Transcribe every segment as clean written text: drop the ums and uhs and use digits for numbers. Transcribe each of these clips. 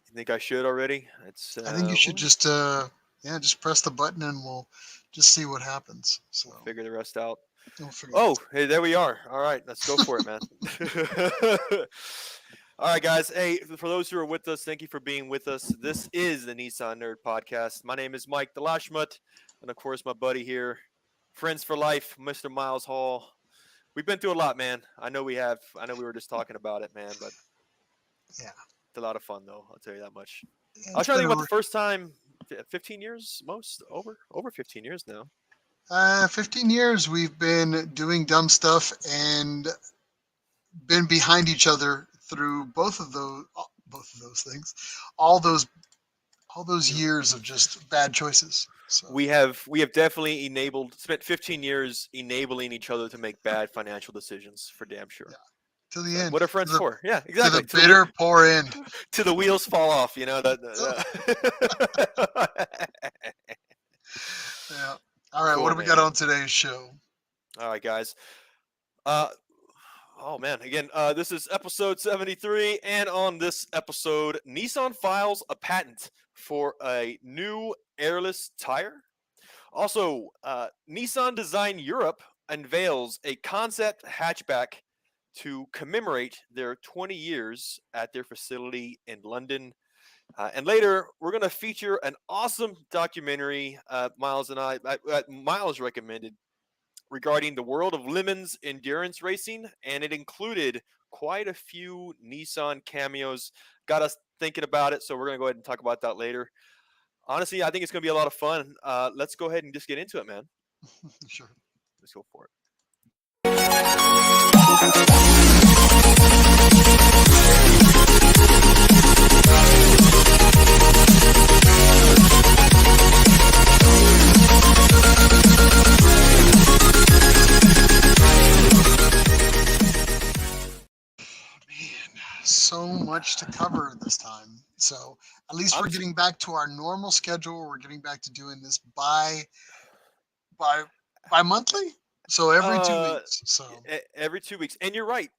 You think I should already? I think you should Well, just press the button and we'll just see what happens. So we'll figure the rest out. we'll figure the Oh, rest hey, there we are. All right, let's go for it, man. All right, guys. Hey, for those who are with us, thank you for being with us. This is the Nissan Nerd Podcast. My name is Mike DeLashmutt, and of course, my buddy here, friends for life, Mr. Miles Hall. We've been through a lot, man. I know we have. I know we were just talking about it, man, but out. Yeah, it's a lot of fun, though. I'll tell you that much. yeah, I was it's trying to been think about the first time, 15 years, most over 15 years now. 15 years we've been doing dumb stuff and been behind each other through both of those things, all those all those You years of just bad choices. So we have definitely spent 15 years enabling each other to make bad financial decisions for damn yeah, sure. to the So end, what are friends for? Yeah, to the exactly. bitter poor end. To the wheels fall off. You know that. Oh, yeah. All right, what Cool, do we got man. on today's show? All right, guys. Uh, oh man. Again, this is episode 73, and on this episode, Nissan files a patent for a new airless tire. Also, Nissan Design Europe unveils a concept hatchback to commemorate their 20 years at their facility in London. And later, we're going to feature an awesome documentary Miles recommended regarding the world of lemons endurance racing, and it included quite a few Nissan cameos. Got us thinking about it, so we're going to go ahead and talk about that later. Honestly, I think it's going to be a lot of fun. Let's go ahead and just get into it, man. Sure. Let's go for it. Man, so much to cover this time. So at least we're Honestly, getting back to our normal schedule. We're getting back to doing this by by monthly. So every two uh, weeks. So every 2 weeks, and you're right.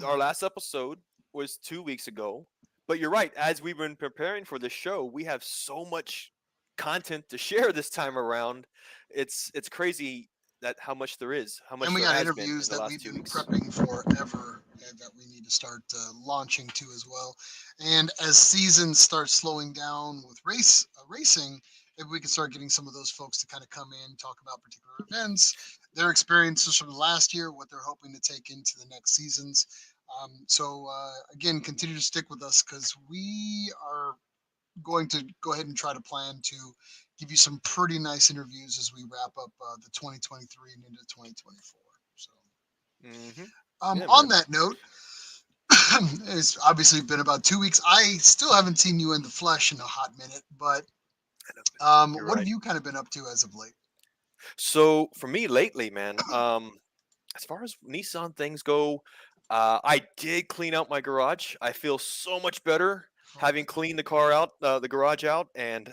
Our last episode was 2 weeks ago, but you're right. As we've been preparing for the show, we have so much content to share this time around. It's crazy that how and much we there got has been interviews in the that last we've two been weeks. prepping forever and that we need to start launching to as well. And as seasons start slowing down with racing, maybe we can start getting some of those folks to kind of come in, talk about particular events, their experiences from the last year, what they're hoping to take into the next seasons. Again, continue to stick with us because we are going to go ahead and try to plan to give you some pretty nice interviews as we wrap up the 2023 and into 2024. So, Hmm. Yeah, on man. that note, it's obviously been about 2 weeks. I still haven't seen you in the flesh in a hot minute, but I know. You're what have right. you kind of been up to as of late? So for me lately, man, as far as Nissan things go, I did clean out my garage. I feel so much better having cleaned the garage out, and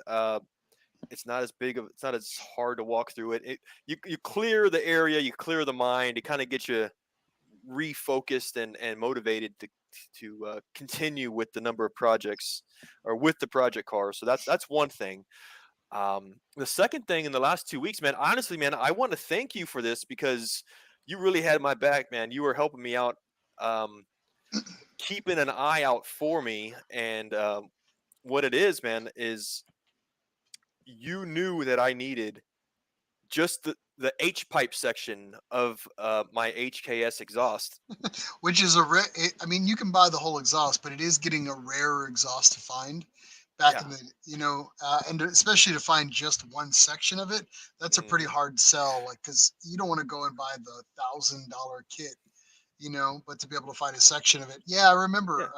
it's not as hard to walk through it. You clear the area, you clear the mind. It kind of gets you refocused and motivated to continue with the number of projects or with the project car. So that's one thing. The second thing in the last 2 weeks, man, honestly, man, I want to thank you for this because you really had my back, man. You were helping me out, um, keeping an eye out for me. And what it is, man, is you knew that I needed just the H pipe section of my HKS exhaust. Which is I mean, you can buy the whole exhaust, but it is getting a rarer exhaust to find. Back in Yeah. the, and especially to find just one section of it, that's a pretty Hmm. hard sell. Like, because you don't want to go and buy the $1,000 kit, but to be able to find a section of it. Yeah, I Yeah. remember.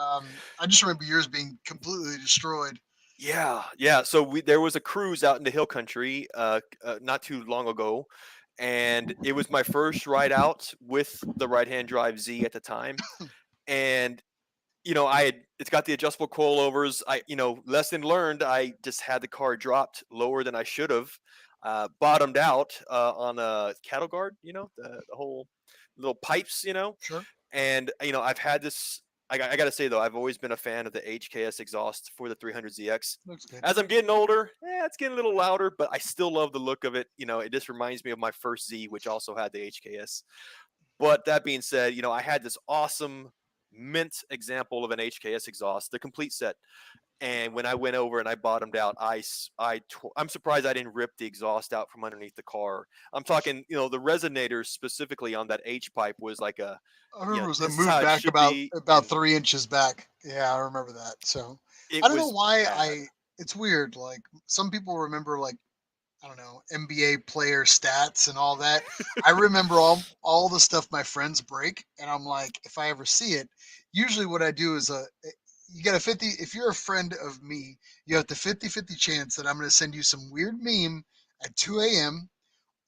I just remember yours being completely destroyed. Yeah, yeah. So there was a cruise out in the hill country, not too long ago, and it was my first ride out with the right hand drive Z at the time. And it's got the adjustable coilovers. Lesson learned. I just had the car dropped lower than I should have, bottomed out on a cattle guard. The whole little pipes. Sure. And I've had this. I got to say though, I've always been a fan of the HKS exhaust for the 300ZX. Looks good. As I'm getting older, it's getting a little louder, but I still love the look of it. It just reminds me of my first Z, which also had the HKS. But that being said, I had this awesome mint example of an HKS exhaust, the complete set. And when I went over and I bottomed out, I'm surprised I didn't rip the exhaust out from underneath the car. I'm talking, the resonators specifically on that H pipe was like I remember it was that this is moved how it back should about be, about and 3 inches back. Yeah, I remember that. So it I don't know was why bad. it's weird. Like some people remember like I don't know NBA player stats and all that. I remember all the stuff my friends break, and I'm like, if I ever see it, usually what I do is you get a 50. If you're a friend of me, you have the 50-50 chance that I'm going to send you some weird meme at 2 a.m.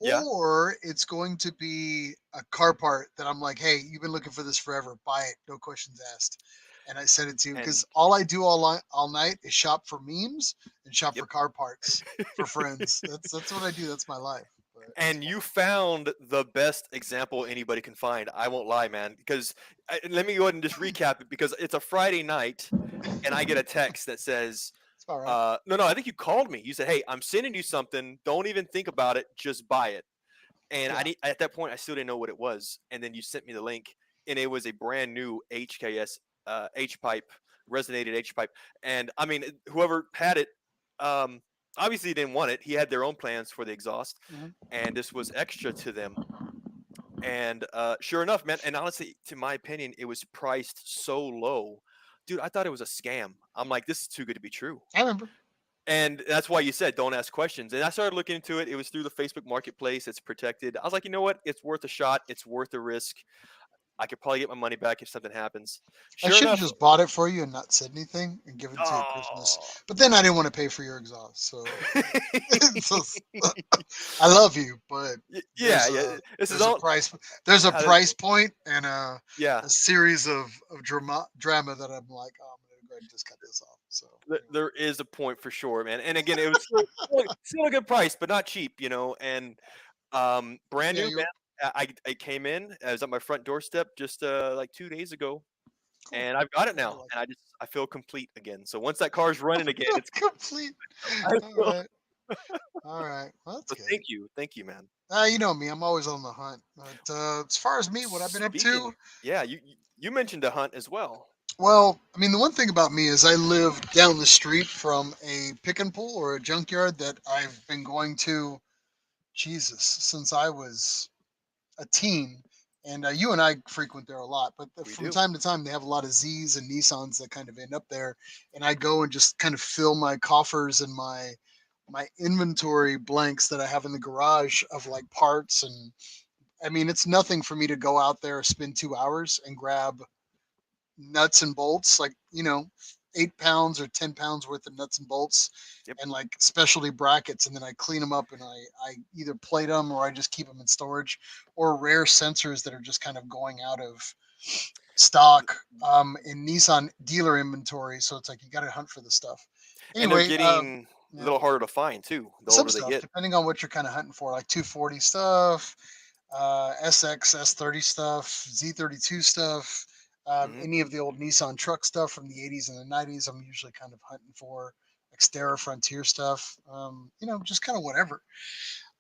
Yeah, or it's going to be a car part that I'm like, hey, you've been looking for this forever. Buy it, no questions asked. And I send it to you and because all I do all night is shop for memes and shop yep. for car parts for friends. That's what I do. That's my life. But it's And fun. you found the best example anybody can find. I won't lie, man. Because let me go ahead and just recap it because it's a Friday night, and I get a text that says, It's all right. no, no, I think you called me. You said, "Hey, I'm sending you something. Don't even think about it. Just buy it." And Yeah. at that point, I still didn't know what it was. And then you sent me the link, and it was a brand new HKS H pipe, resonated H pipe. And I mean, whoever had it, um, obviously didn't want it. He had their own plans for the exhaust, Mhm. and this was extra to them. And sure enough, man. And honestly, to my opinion, it was priced so low, dude. I thought it was a scam. I'm like, this is too good to be true. I remember. And that's why you said don't ask questions. And I started looking into it. It was through the Facebook Marketplace. It's protected. I was like, you know what? It's worth a shot. It's worth the risk. I could probably get my money back if something happens. I Sure should have enough. just bought it for you and not said anything and given it to you at Christmas. Oh. But then I didn't want to pay for your exhaust. So, so I love you, but Yeah, there's yeah. a This is there's a all. price there's a How to, price point and yeah. a series of drama that I'm like, oh, I'm gonna go ahead and just cut this off. So anyway, There is a point for sure, man. And again, it was still a good price, but not cheap, And brand yeah, new, you're man. I came in. I was at my front doorstep just like 2 days ago, cool. and I've got it Glad now, you like and it. I feel complete again. So once that car's running again, it's Complete. I All feel. right, all right. Well, that's So good. thank you, man. You know me, I'm always on the hunt. But as far as me, what I've been up to, Speaking, yeah, you mentioned a hunt as well. well, I mean, the one thing about me is I live down the street from a pick and pull or a junkyard that I've been going to, Jesus, since I was a teen. And you and I frequent there a lot, but We from do. time to time they have a lot of Z's and Nissans that kind of end up there, and I go and just kind of fill my coffers and my inventory blanks that I have in the garage of like parts and I mean it's nothing for me to go out there spend 2 hours and grab nuts and bolts, like 8 pounds or 10 pounds worth of nuts and bolts, Yep. and like specialty brackets, and then I clean them up and I either plate them or I just keep them in storage, or rare sensors that are just kind of going out of stock in Nissan dealer inventory. So it's like you got to hunt for the stuff. And they're Anyway, getting a yeah, little harder to find too, the some older they stuff get. depending on what you're kind of hunting for, like 240 stuff, SX, S30 stuff, Z32 stuff, Hmm. any of the old Nissan truck stuff from the 80s and the 90s. I'm usually kind of hunting for Xterra Frontier stuff, just kind of whatever.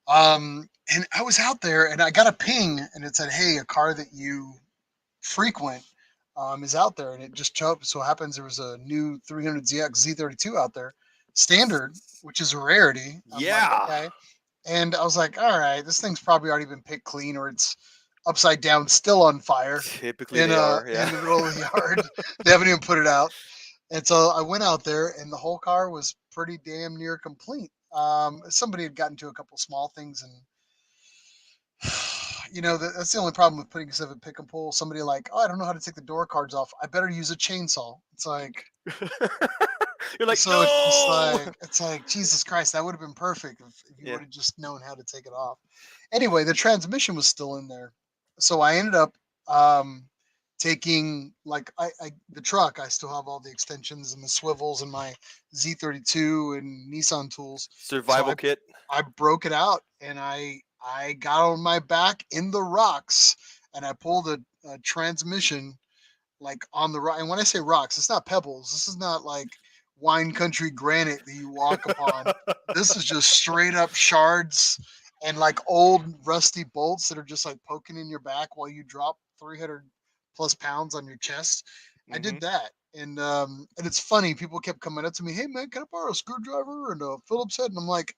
And I was out there and I got a ping and it said, hey, a car that you frequent is out there. And it just so happens there was a new 300ZX Z32 out there, standard, which is a rarity. I'm like, Yeah, okay. And I was like, all right, this thing's probably already been picked clean or it's upside down, still on fire typically in they are. in Yeah, the middle of the yard. They haven't even put it out. And so I went out there and the whole car was pretty damn near complete. Somebody had gotten to a couple small things and that's the only problem with putting yourself in pick and pull. Somebody like, oh, I don't know how to take the door cards off. I better use a chainsaw. It's like, you're like so it's just no. like, Jesus Christ, that would have been perfect if you Yeah. would have just known how to take it off. Anyway, the transmission was still in there, so I ended up um, taking like the truck. I still have all the extensions and the swivels and my Z32 and Nissan tools. So Survival I kit. I broke it out and I got on my back in the rocks and I pulled a transmission like on the rock. And when I say rocks, it's not pebbles. This is not like wine country granite that you walk upon. This is just straight up shards and like old rusty bolts that are just like poking in your back while you drop 300 plus pounds on your chest. I did Hmm. that. And it's funny. People kept coming up to me, "Hey man, can I borrow a screwdriver and a Phillips head?" And I'm like,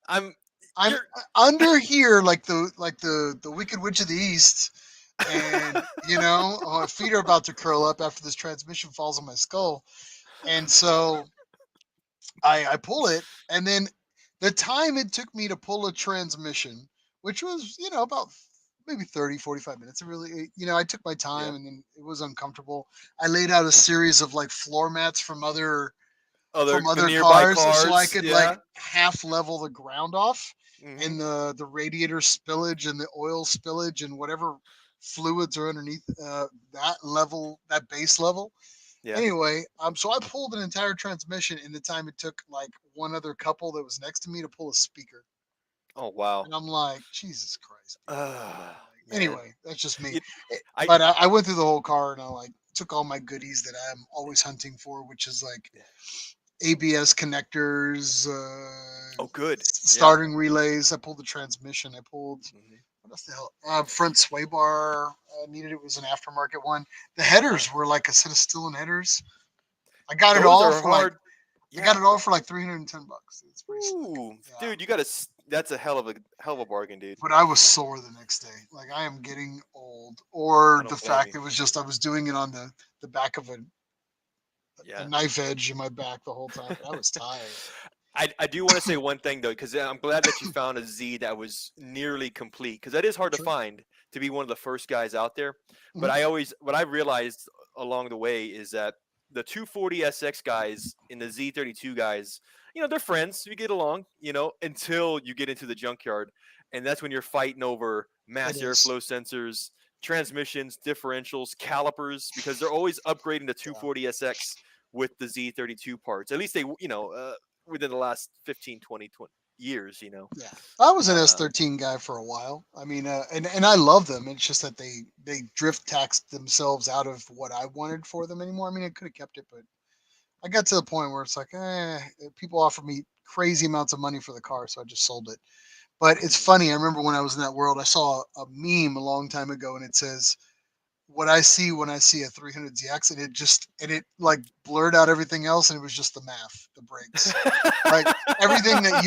I'm I'm you're under here like the Wicked Witch of the East, and my feet are about to curl up after this transmission falls on my skull, and so I pull it, and then the time it took me to pull a transmission, which was about maybe 30-45 minutes. It really, I took my yeah. time, and then it was uncomfortable. I laid out a series of like floor mats Other from the other nearby cars so I cars. could like Yeah. half level the ground off, Hmm. and the radiator spillage and the oil spillage and whatever fluids are underneath that base level. Yeah. Anyway, so I pulled an entire transmission in the time it took like one other couple that was next to me to pull a speaker. Oh wow. And I'm like, Jesus Christ, people. Man. Anyway, that's just me. You, I But I went through the whole car and I like took all my goodies that I'm always hunting for, which is like ABS connectors, oh good. Yeah. starting relays. I pulled the transmission. I pulled Hmm. what else the hell? Front sway bar. Needed it was an aftermarket one. The Uh, headers were like a set of Stillen headers. I got it those all are for like hard. I got Yeah. it all for like $310. It's pretty slick. Ooh, Yeah. dude, that's a hell of a bargain, dude. But I was sore the next day. Like I am getting old. I Or the don't blame fact you. it was just I was doing it on the back of a Yeah. knife edge in my back the whole time. But I was tired. I do want to say one thing though, because I'm glad that you found a Z that was nearly complete, because that is hard to Sure. find to be one of the first guys out there. But Mhm. what I realized along the way is that the 240 SX guys and the Z32 guys, they're friends. You get along, until you get into the junkyard, and that's when you're fighting over It mass is. airflow sensors, transmissions, differentials, calipers, because they're always upgrading the Yeah. 240 SX with the Z32 parts. At least they, within the last 15, 20 years, Yeah, I was an Um, S13 guy for a while. I mean, and I love them. It's just that they drift taxed themselves out of what I wanted for them anymore. I mean, I could have kept it, but I got to the point where it's like, people offer me crazy amounts of money for the car, so I just sold it. But it's mhm. funny. I remember when I was in that world, I saw a meme a long time ago, and it says, "What I see when I see a 300ZX," and it like blurred out everything else, and it was just the math, the brakes, like everything that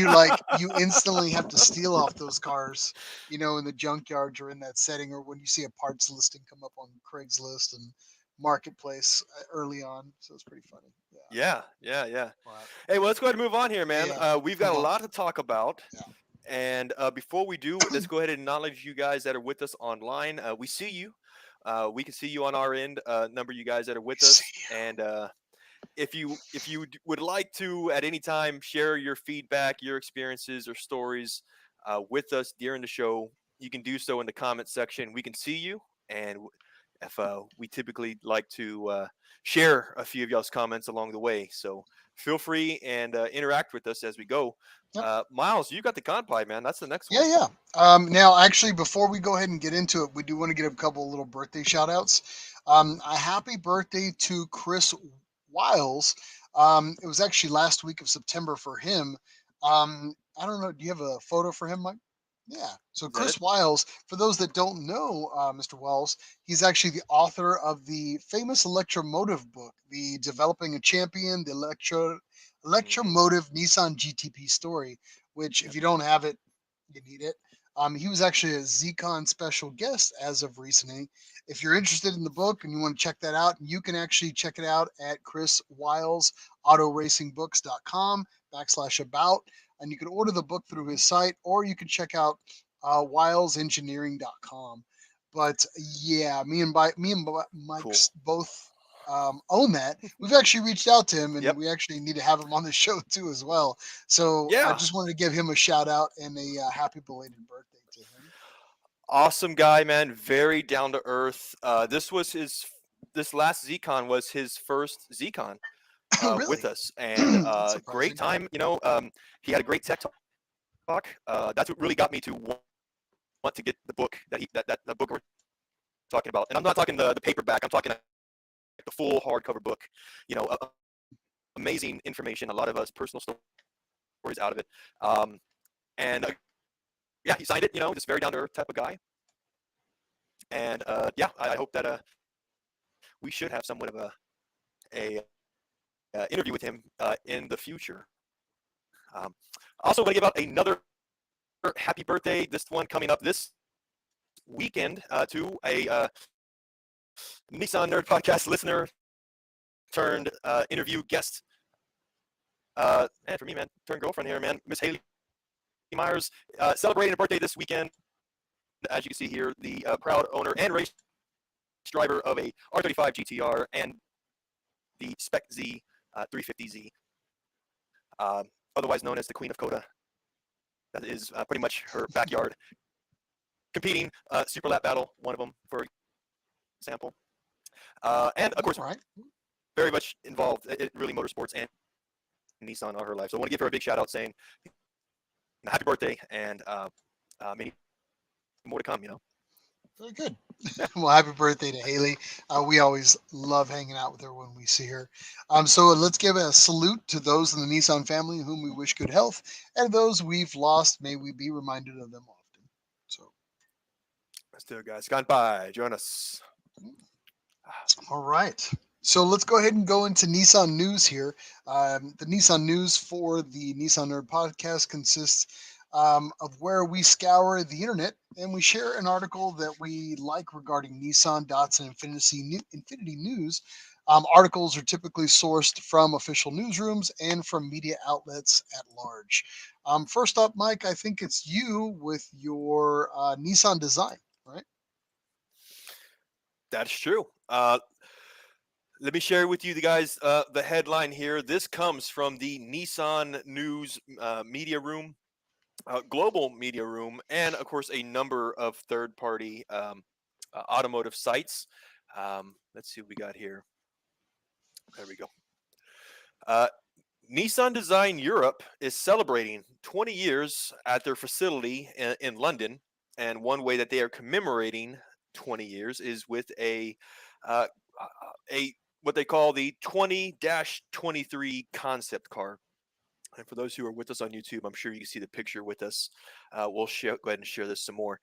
you instantly have to steal off those cars, in the junkyards or in that setting, or when you see a parts listing come up on Craigslist and Marketplace early on. So it's pretty funny. Yeah. Yeah, yeah, yeah. But Hey, well, let's go ahead and move on here, yeah, man. yeah. We've Let's got move a on. lot to talk about. Yeah. And before we do, let's go ahead and acknowledge you guys that are with us online. We see you. We can see you on our end. Number of you guys that are with See us. you. And if you would like to at any time share your feedback, your experiences, or stories with us during the show, you can do so in the comment section. We can see you, and if we typically like to share a few of y'all's comments along the way, so feel free and interact with us as we go. Yep. Miles, you got the conpie, man. That's the next Yeah, one. yeah. Now, actually, before we go ahead and get into it, we do want to get a couple little birthday shout outs. A happy birthday to Chris Wiles. It was actually last week of September for him. I don't know. Do you have a photo for him, Mike? Yeah. So Is that Chris it? Wiles, for those that don't know, Mr. Wiles, he's actually the author of the famous electromotive book, the Developing a Champion, the Hmm. Electromotive Nissan GTP story. Which, if Yep. you don't have it, you need it. He was actually a ZCon special guest as of recently. If you're interested in the book and you want to check that out, you can actually check it out at Chris Wiles autoracing.books.com/about, and you can order the book through his site, or you can check out wilesengineering.com. But yeah, me and Cool. Mike's both own that. We've actually reached out to him, and Yep. we actually need to have him on the show too as well. So I Yeah. just wanted to give him a shout out and a happy belated birthday to him. Awesome guy, man. Very down to earth. This last ZCon was his first ZCon with Really? us, and That's great surprising. time. He had a great tech talk. That's what really got me to want to get the book that the book we're talking about. And I'm not talking the paperback. I'm talking the full hardcover book. You know, amazing information, a lot of us personal stories out of it. And yeah, he signed it. You know, just very down to earth type of guy. And yeah, I hope that we should have somewhat of a interview with him in the future. Um, also, going to give out another happy birthday. This one coming up this weekend to a Nissan Nerd Podcast listener turned interview guest. And for me, man, turned girlfriend here, man, Miss Haley Myers, celebrating a birthday this weekend. As you can see here, the proud owner and race driver of a R35 GTR and the Spec Z 350Z, otherwise known as the Queen of Coda. That is pretty much her backyard competing super lap battle, one of them, for example. And of course, Right. very much involved, really motorsports and Nissan all her life. So I want to give her a big shout out saying happy birthday and many more to come, you know. Very good. Yeah. Well, happy birthday to Haley. We always love hanging out with her when we see her. So let's give a salute to those in the Nissan family whom we wish good health, and those we've lost, may we be reminded of them often. So, Let's do it, guys. Gone by. Join us. all right. So let's go ahead and go into Nissan news here. The Nissan news for the Nissan Nerd podcast consists of where we scour the internet and we share an article that we like regarding Nissan, Datsun, Infiniti news. Articles are typically sourced from official newsrooms and from media outlets at large. First up, Mike, I think it's you with your Nissan Design, right? That's true. Let me share with you, the guys, the headline here. This comes from the Nissan News media room, global media room, and of course a number of third-party automotive sites. Let's see what we got here. There we go. Nissan Design Europe is celebrating 20 years at their facility in London, and one way that they are commemorating 20 years is with uh, a what they call the 20-23 concept car. And for those who are with us on YouTube, I'm sure you can see the picture with us. We'll go ahead and share this some more.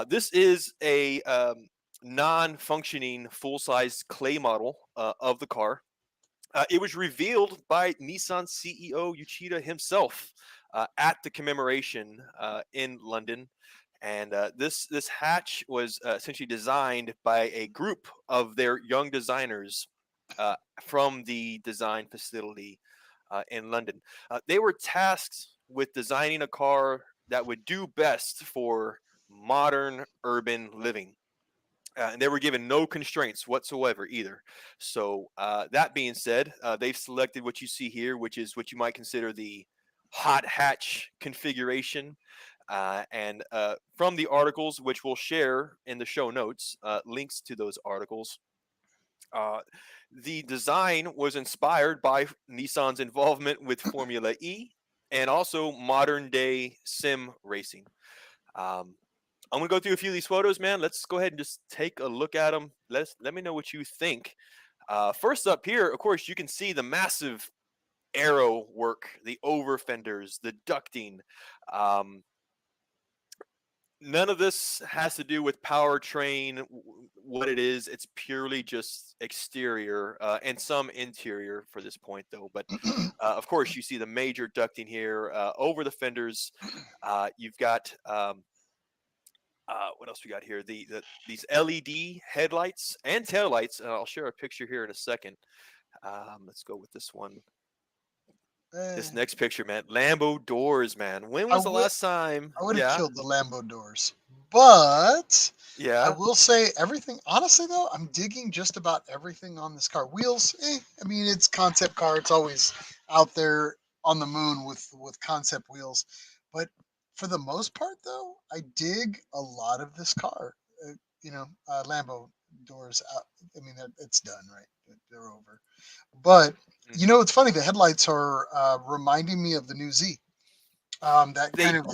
This is a non-functioning full-size clay model of the car. It was revealed by Nissan CEO Uchida himself at the commemoration in London. And this hatch was essentially designed by a group of their young designers from the design facility in London. They were tasked with designing a car that would do best for modern urban living. And they were given no constraints whatsoever either. So that being said, they've selected what you see here, which is what you might consider the hot hatch configuration. And from the articles, which we'll share in the show notes, links to those articles. The design was inspired by Nissan's involvement with Formula E and also modern day sim racing. I'm gonna go through a few of these photos, man. Let's go ahead and just take a look at them. Let me know what you think. First up here, of course, you can see the massive aero work, the over fenders, the ducting. None of this has to do with powertrain, what it is. It's purely just exterior and some interior for this point, though. But of course, you see the major ducting here over the fenders. You've got what else we got here? These LED headlights and taillights. I'll share a picture here in a second. Let's go with this one. This next picture, man. Lambo doors, man. When was the last time? I would have Yeah. killed the Lambo doors, but I Yeah. will say everything. Honestly, though, I'm digging just about everything on this car. Wheels, I mean, it's concept car. It's always out there on the moon with concept wheels. But for the most part, though, I dig a lot of this car. Lambo doors. I mean, it's done, right? They're over. But it's funny. The headlights are reminding me of the new Z. That They kind of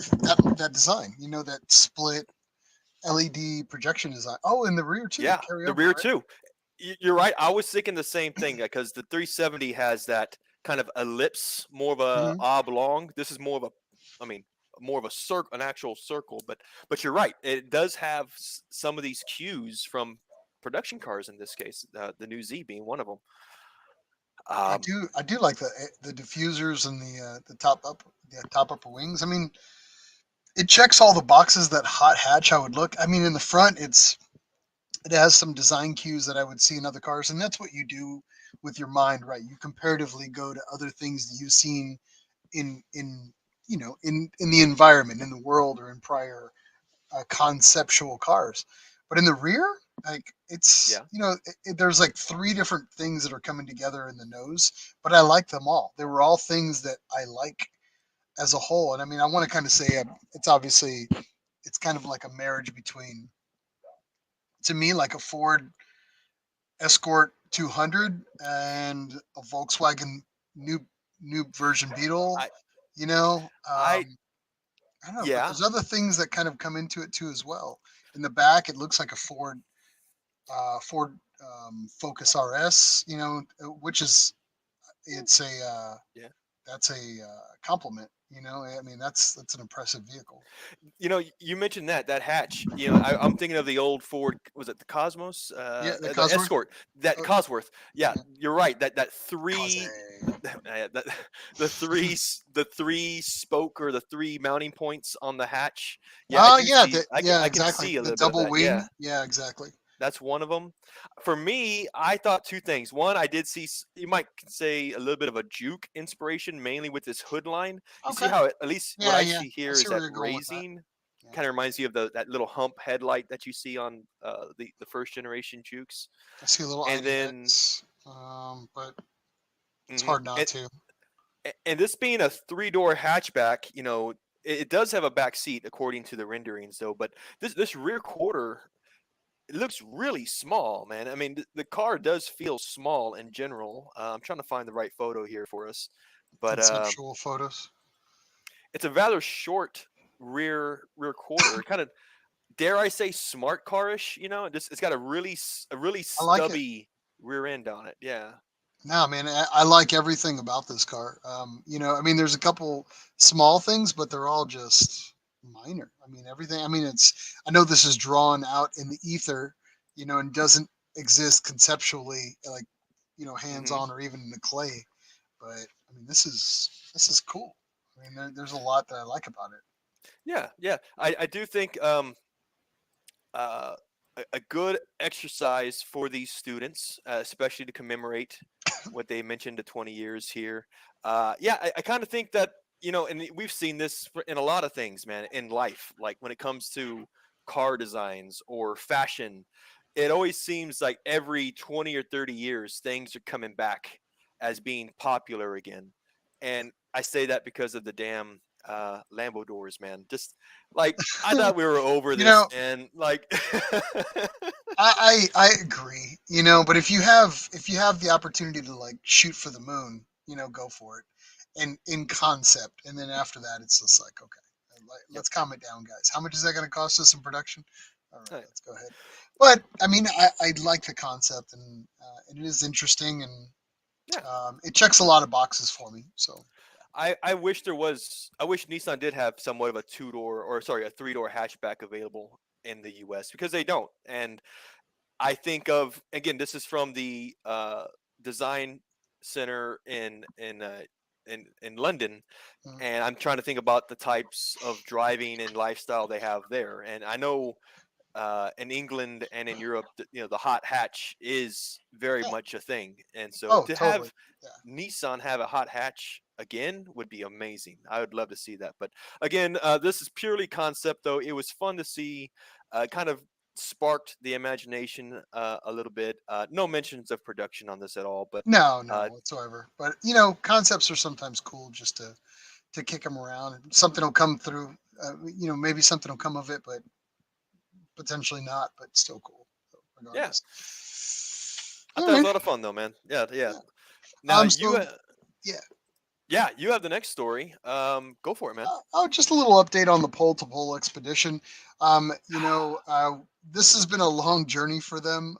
that design, that split LED projection design. Oh, in the rear too. Yeah, Carry the over, rear right? too. You're right. I was thinking the same thing because the 370 has that kind of ellipse, more of a Hmm. oblong. This is more of a, I mean, more of a circle, an actual circle. But you're right. It does have some of these cues from production cars in this case. The new Z being one of them. Um, I do like the diffusers and the top upper wings. I mean, it checks all the boxes that hot hatch I would look. I mean, in the front, it has some design cues that I would see in other cars, and that's what you do with your mind, right? You comparatively go to other things that you've seen in in the environment, in the world, or in prior conceptual cars. But in the rear, like it's yeah. there's like three different things that are coming together in the nose, but I like them all. They were all things that I like as a whole, and I mean I want to kind of say it's obviously it's kind of like a marriage between, to me, like a Ford Escort 200 and a Volkswagen new new version Beetle. I You know, I I don't know, but yeah. there's other things that kind of come into it too as well. In the back, it looks like a Ford Focus RS. Which is it's a Yeah. that's a compliment. I mean that's an impressive vehicle. You mentioned that hatch. I'm thinking of the old Ford. Was it the Cosmos? Yeah, the The Cosworth. Escort. That Oh, Cosworth. Yeah, yeah, you're right. That Cos. three, that, the three spoke or the three mounting points on the hatch. Yeah, I Oh do yeah, see. yeah, I can exactly. see a The little bit of double that. wing. Yeah. Yeah, exactly. That's one of them. For me, I thought two things. One, I did see you might say a little bit of a Juke inspiration, mainly with this hood line. You see Okay. how at least what Yeah, I yeah. see I here is see where that you're going with that. raising Yeah. kind of reminds you of that little hump headlight that you see on the first generation Jukes. I see a little And then IDX, but it's mhm, hard not to. and this being a three-door hatchback, it does have a back seat according to the renderings though, but this rear quarter, it looks really small, man. I mean, the car does feel small in general. I'm trying to find the right photo here for us, but Conceptual photos. it's a rather short rear quarter. Kind of, dare I say, smart carish. It's got a really I like it. stubby rear end on it. Yeah. No, man, I like everything about this car. I mean, there's a couple small things, but they're all just minor. I mean, everything. I mean, I know this is drawn out in the ether, and doesn't exist conceptually, like, hands Hmm. on or even in the clay. But I mean, this is cool. I mean, there's a lot that I like about it. Yeah, yeah. I do think uh, a good exercise for these students, especially to commemorate what they mentioned, the 20 years here. Yeah, I kind of think that, and we've seen this in a lot of things, man, in life, like when it comes to car designs or fashion. It always seems like every 20 or 30 years, things are coming back as being popular again. And I say that because of the damn Lambo doors, man. Just like I thought we were over You this, know, and like, I agree, but if you have the opportunity to like shoot for the moon, go for it. And in concept, and then after that, it's just like, okay, yep. let's calm it down, guys. How much is that going to cost us in production? All right, All right. let's go ahead. But I mean, I like the concept, and it is interesting, and Yeah. it checks a lot of boxes for me. So I wish there was. I wish Nissan did have somewhat of a two door, or sorry, a three-door hatchback available in the U.S. because they don't. And I think of, again, this is from the design center in London, mm, and I'm trying to think about the types of driving and lifestyle they have there. And I know in England and in Europe, the hot hatch is very yeah, much a thing. And so oh, to totally, have yeah. Nissan have a hot hatch again would be amazing. I would love to see that. But again, this is purely concept, though. It was fun to see, kind of sparked the imagination a little bit. No mentions of production on this at all, but No, none uh, whatsoever. But concepts are sometimes cool just to kick them around. And something will come through. Maybe something will come of it, but potentially not. But still cool, yeah, regardless. I All thought it was right. a lot of fun, though, man. Yeah, yeah. Yeah. Now So you, yeah. Yeah, you have the next story. Go for it, man. Oh, just a little update on the pole to pole expedition. You know, this has been a long journey for them.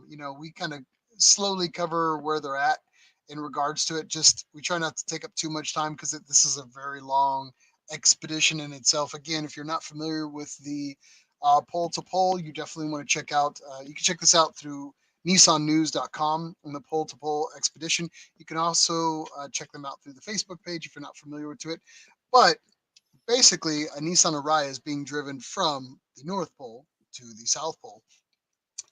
You know, we kind of slowly cover where they're at in regards to it. Just we try not to take up too much time because this is a very long expedition in itself. Again, if you're not familiar with the pole to pole, you definitely want to check out. You can check this out through nissannews.com and the pole to pole expedition. You can also check them out through the Facebook page if you're not familiar with it. But basically, a Nissan Ariya is being driven from the North Pole to the South Pole.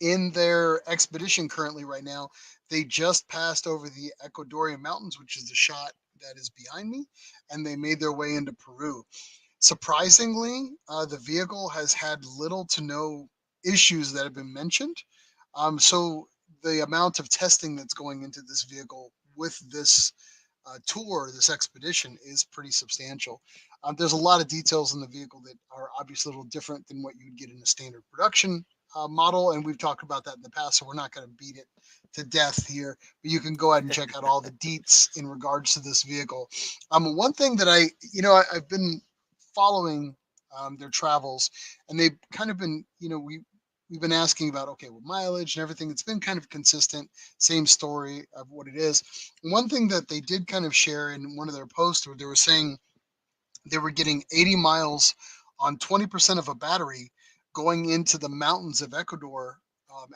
In their expedition currently, right now, they just passed over the Ecuadorian Mountains, which is the shot that is behind me, and they made their way into Peru. Surprisingly, the vehicle has had little to no issues that have been mentioned. So the amount of testing that's going into this vehicle with this tour, this expedition, is pretty substantial. There's a lot of details in the vehicle that are obviously a little different than what you'd get in a standard production model, and we've talked about that in the past, so we're not going to beat it to death here. But you can go ahead and check out all the deets in regards to this vehicle. One thing that I've been following their travels, and they've kind of been, we've been asking about, okay, well, mileage and everything. It's been kind of consistent, same story of what it is. One thing that they did kind of share in one of their posts where they were saying they were getting 80 miles on 20% of a battery going into the mountains of Ecuador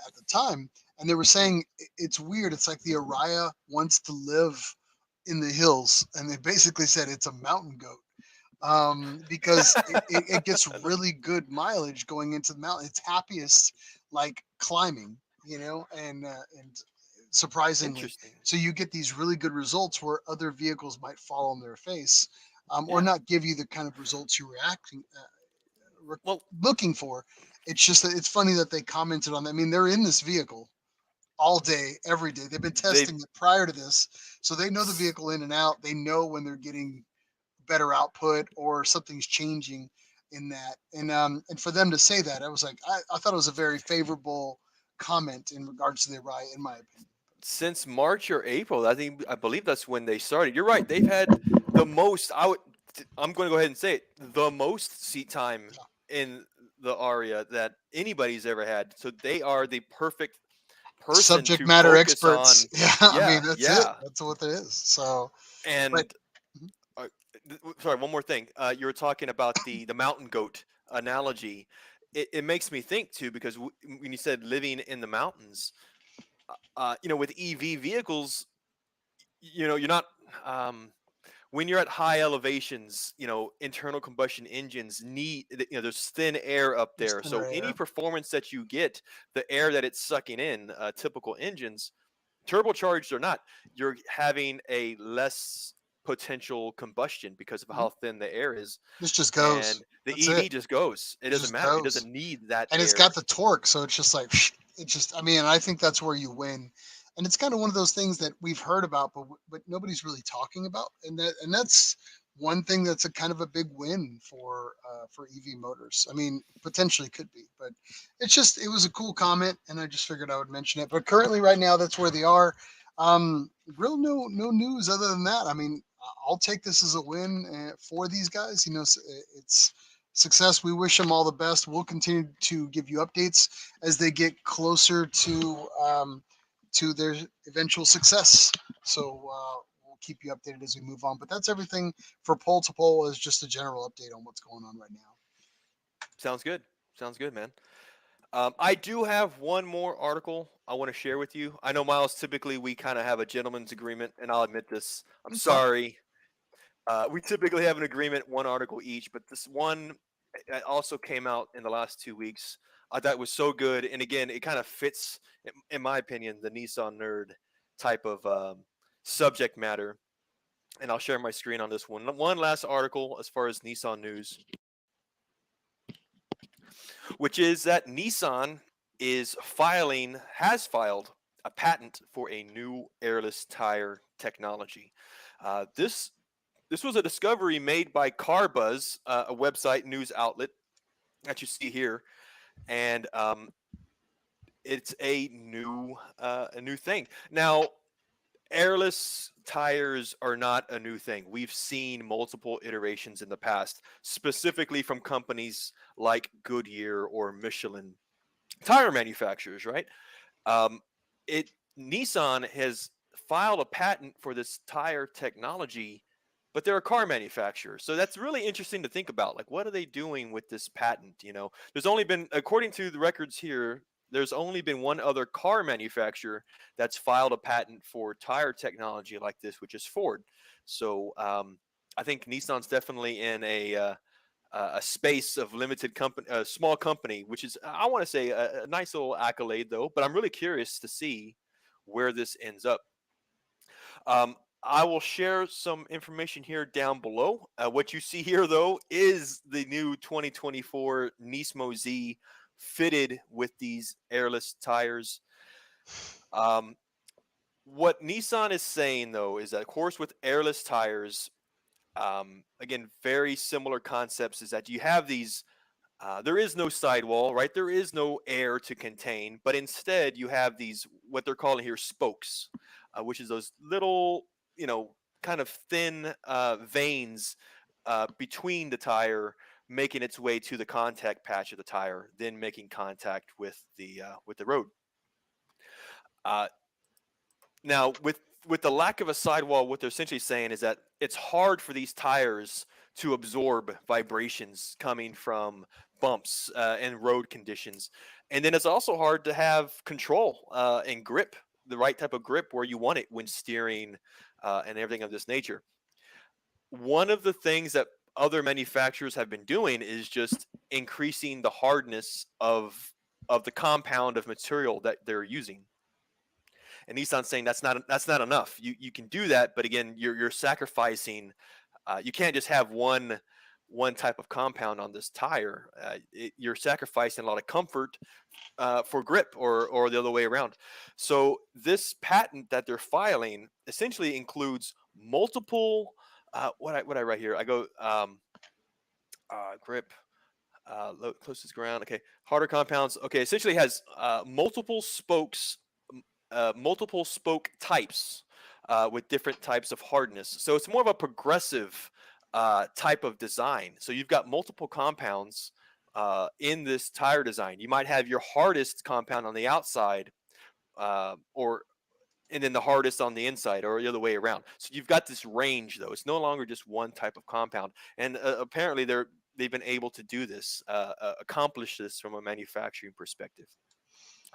at the time. And they were Mm. saying it's weird. It's like the Ariya wants to live in the hills. And they basically said it's a mountain goat because it gets really good mileage going into the mountain. It's happiest like climbing, and surprisingly. Interesting. So you get these really good results where other vehicles might fall on their face or Yeah. not give you the kind of results you were Well, looking for. It's just that it's funny that they commented on that. I mean, they're in this vehicle all day, every day. They've been they testing it prior to this, so they know the vehicle in and out. They know when they're getting better output or something's changing in that. And for them to say that, I was like, I thought it was a very favorable comment in regards to the Ariya, in my opinion. since March or April, I believe that's when they started. You're right. They've had the most. I'm going to go ahead and say it. The most seat time Yeah. in the Aria that anybody's ever had. So they are the perfect person Subject to matter focus experts. on. Yeah, I Yeah, mean that's it. yeah. That's what it is. So, but And uh, sorry, one more thing. You were talking about the mountain goat analogy. It makes me think too because when you said living in the mountains, with EV vehicles, you're not. Um, when you're at high elevations, internal combustion engines there's thin air up there's there. thinner So any air. performance that you get, the air that it's sucking in, typical engines, turbocharged or not, you're having a less potential combustion because of Mhm. how thin the air is. This just goes. And the That's it. EV just goes. It It doesn't just matter. It goes. doesn't need that And it's got air. the torque, so it's just like it just. I mean, I think that's where you win. And it's kind of one of those things that we've heard about, but nobody's really talking about, and that's one thing that's a kind of a big win for EV motors. I mean, potentially could be, but it was a cool comment, and I just figured I would mention it. But currently, right now, that's where they are. Real no news other than that. I mean, I'll take this as a win for these guys. It's success. We wish them all the best. We'll continue to give you updates as they get closer to their eventual success. So we'll keep you updated as we move on. But that's everything for pole to pole is just a general update on what's going on right now. Sounds good. Sounds good, man. I do have one more article I want to share with you. I know, Miles, typically we kind of have a gentleman's agreement, and I'll admit this. I'm That's fine. sorry. We typically have an agreement, one article each, but this one also came out in the last 2 weeks. I thought it was so good. And again, it kind of fits, in my opinion, the Nissan nerd type of subject matter. And I'll share my screen on this one. One last article as far as Nissan news, which is that Nissan has filed a patent for a new airless tire technology. This was a discovery made by CarBuzz, a website news outlet that you see here, and it's a new thing. Now, Airless tires are not a new thing. We've seen multiple iterations in the past, specifically from companies like Goodyear or Michelin, tire manufacturers, right? Um, it Nissan has filed a patent for this tire technology, but they're a car manufacturer. So that's really interesting to think about. Like, what are they doing with this patent? There's only been, according to the records here, there's only been one other car manufacturer that's filed a patent for tire technology like this, which is Ford. So I think Nissan's definitely in a space of limited company, a small company, which is, I want to say, a nice little accolade, though. But I'm really curious to see where this ends up. I will share some information here down below. What you see here, though, is the new 2024 Nismo Z fitted with these airless tires. Um, what Nissan is saying, though, is that, of course, with airless tires, again, very similar concepts, is that you have these. There is no sidewall, right? There is no air to contain, but instead you have these, what they're calling here, spokes, which is those little, kind of thin veins between the tire, making its way to the contact patch of the tire, then making contact with the road. Uh, Now, with the lack of a sidewall, what they're essentially saying is that it's hard for these tires to absorb vibrations coming from bumps and road conditions, and then it's also hard to have control and grip, the right type of grip where you want it when steering and everything of this nature. One of the things that other manufacturers have been doing is just increasing the hardness of the compound of material that they're using. And Nissan's saying that's not enough. You can do that, but again, you're sacrificing. You can't just have one type of compound on this tire. You're sacrificing a lot of comfort for grip, or the other way around. So this patent that they're filing essentially includes multiple. What I write here? I go grip. Closest ground. Okay, harder compounds. Okay, essentially has multiple spoke types with different types of hardness. So it's more of a progressive type of design. So you've got multiple compounds in this tire design. You might have your hardest compound on the outside, or and then the hardest on the inside, or the other way around. So you've got this range, though. It's no longer just one type of compound. And apparently they've been able to do this, accomplish this from a manufacturing perspective.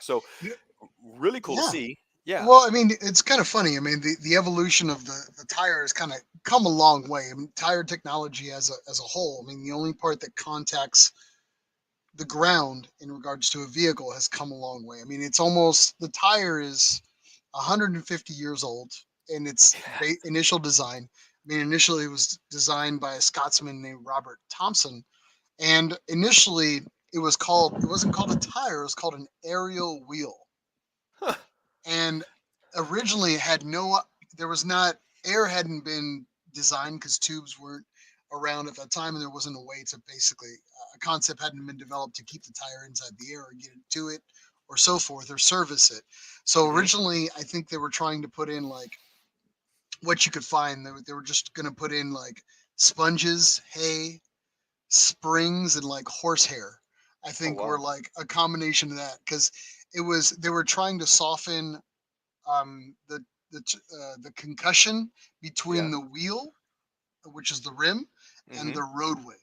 So Yeah. really cool to Yeah. see. Yeah. Well, I mean, it's kind of funny. I mean, the evolution of the tire has kind of come a long way. I mean, tire technology as a whole. I mean, the only part that contacts the ground in regards to a vehicle has come a long way. I mean, it's almost the tire is 150 years old in its initial design. I mean, initially it was designed by a Scotsman named Robert Thompson, and initially it wasn't called a tire, it was called an aerial wheel. Huh. And originally it had no, there was not, air hadn't been designed because tubes weren't around at that time, and there wasn't a way to basically, a concept hadn't been developed to keep the tire inside the air or get it to it or so forth or service it. So Hmm. originally I think they were trying to put in like what you could find. They were just going to put in like sponges, hay, springs, and like horsehair. I Oh think were wow. like a combination of that, because it was, they were trying to soften um, the the concussion between Yeah. the wheel, which is the rim, and Hmm. the roadway.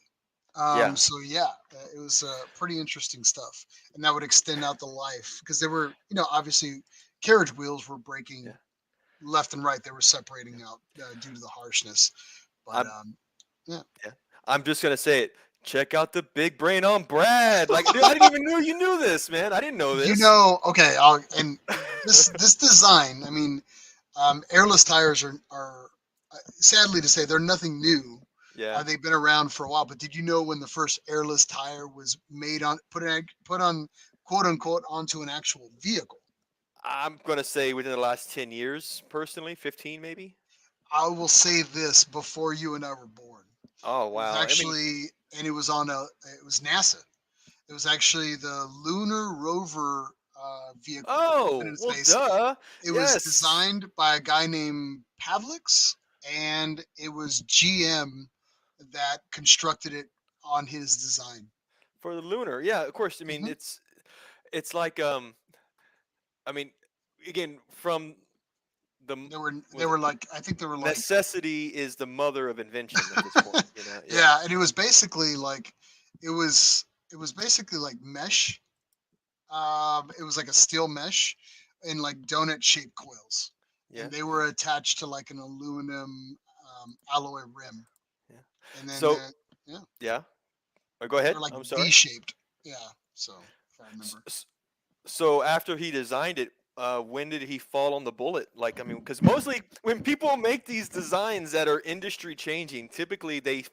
Yeah. So yeah, it was pretty interesting stuff, and that would extend out the life, because they were, obviously carriage wheels were breaking Yeah. left and right. They were Yeah. separating out due to the harshness. But I'm yeah, yeah. I'm just gonna say it. Check out the big brain on Brad. Like, dude, I didn't even know you knew this, man. I didn't know this. okay, and this design. I mean, airless tires are sadly to say, they're nothing new. Yeah. They've been around for a while. But did you know when the first airless tire was made on, put on, quote unquote, onto an actual vehicle? I'm gonna say within the last 10 years, personally, 15 maybe. I will say this: before you and I were born, Oh it was wow. I mean, actually, and it was on a, it was NASA. It was actually the lunar rover vehicle that went Oh, into well, space. duh. It was Yes. designed by a guy named Pavlix, and it was GM that constructed it on his design. For the lunar. Yeah, of course. I mean, Hmm. it's like I mean, again, from the They was it were like, I think they were like, necessity is the mother of invention at this point, Yeah. yeah, and it was basically like, it was it was basically like mesh. It was like a steel mesh in like donut shaped coils, and Yeah. they were attached to like an aluminum alloy rim, Yeah. and then So, yeah, yeah. Go they ahead. were like I'm V sorry. shaped. Yeah, so if I S- remember. s- So after he designed it, when did he fall on the bullet? Like, I mean, because mostly when people make these designs that are industry changing, typically they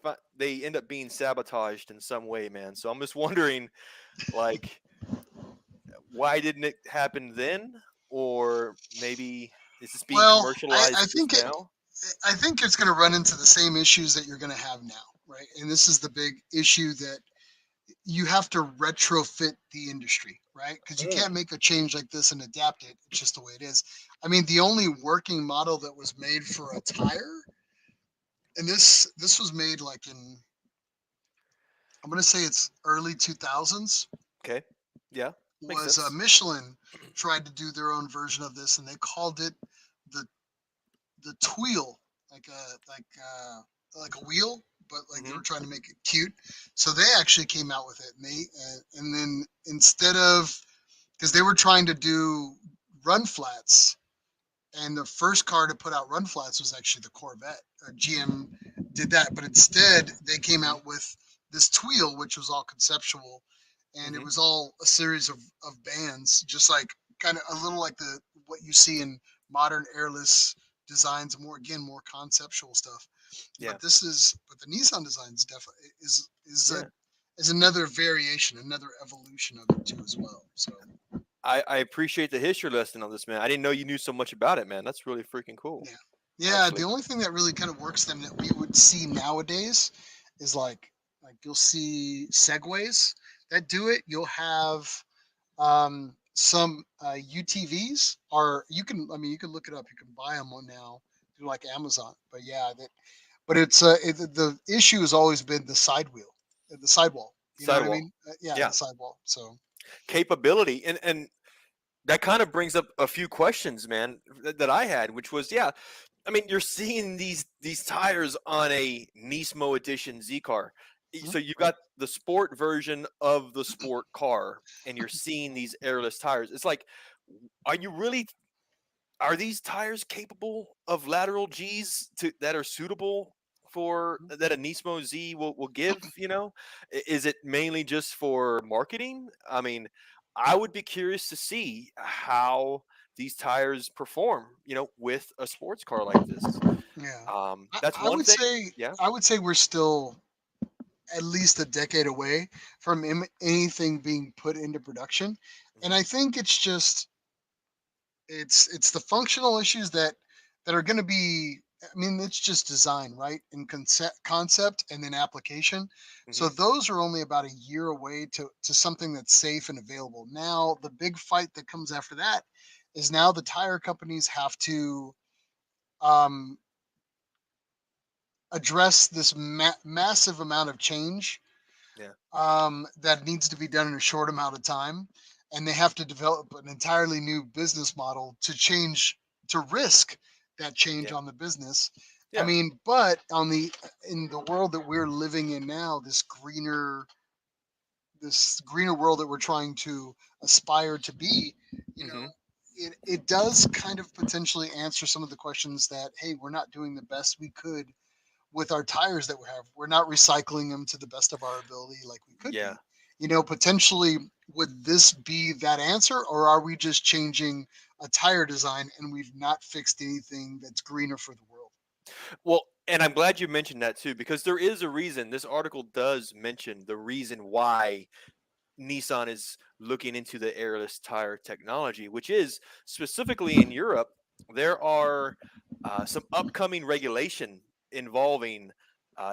end up being sabotaged in some way, man. So I'm just wondering, like, why didn't it happen then, or maybe is this being Well, I commercialized think just now? I think it's going to run into the same issues that you're going to have now, right? And this is the big issue that you have to retrofit the industry, right? Because you Mm, can't make a change like this and adapt it. It's just the way it is. I mean, the only working model that was made for a tire, and this was made like in, I'm going to say it's early 2000s, okay. Yeah, makes was sense. Michelin tried to do their own version of this, and they called it the the tweel, like a wheel, but like they Hmm. were trying to make it cute. So they actually came out with it, and and then instead of, because they were trying to do run flats, and the first car to put out run flats was actually the Corvette. GM did that, but instead they came Hmm. out with this tweel, which was all conceptual, and it Hmm. was all a series of bands, just like kind of a little like the what you see in modern airless designs, more again more conceptual stuff. Yeah. But the Nissan design is definitely Yeah. is another variation, another evolution of it too as well. So I appreciate the history lesson on this, man. I didn't know you knew so much about it, man. That's really freaking cool, yeah. Yeah, the actually. only thing that really kind of works them that we would see nowadays is like you'll see segways that do it. You'll have some UTVs, or you can, I mean, you can look it up. You can buy them on now through like Amazon. But yeah, but the issue has always been the side wheel, the sidewall. You know what I Sidewall. mean? Yeah, the Yeah. sidewall. So Capability. And that kind of brings up a few questions, man, that I had, which was, yeah, I mean, you're seeing these tires on a Nismo edition Z car. mhm. So you got the sport version of the sport car, and you're seeing these airless tires. It's like, are you really are these tires capable of lateral G's that are suitable for that a Nismo Z will give? Is it mainly just for marketing? I mean, I would be curious to see how these tires perform, with a sports car like this. Yeah, That's one thing. Yeah. I would say we're still at least a decade away from anything being put into production, and Hmm. I think it's just it's the functional issues that are going to be, I mean, it's just design, right, and concept and then application. So Hmm. those are only about a year away to something that's safe and available. Now the big fight that comes after that is now the tire companies have to um, address this massive amount of change Yeah. that needs to be done in a short amount of time, and they have to develop an entirely new business model to change, to risk that change Yeah. on the business. I Yeah. mean, but on the in the world that we're living in now, this greener world that we're trying to aspire to be, you know, Hmm. it does kind of potentially answer some of the questions that, hey, we're not doing the best we could with our tires that we have. We're not recycling them to the best of our ability like we could Yeah. be. Potentially, would this be that answer, or are we just changing a tire design and we've not fixed anything that's greener for the world? Well, and I'm glad you mentioned that too, because there is a reason. This article does mention the reason why Nissan is looking into the airless tire technology, which is specifically in Europe. There are some upcoming regulation involving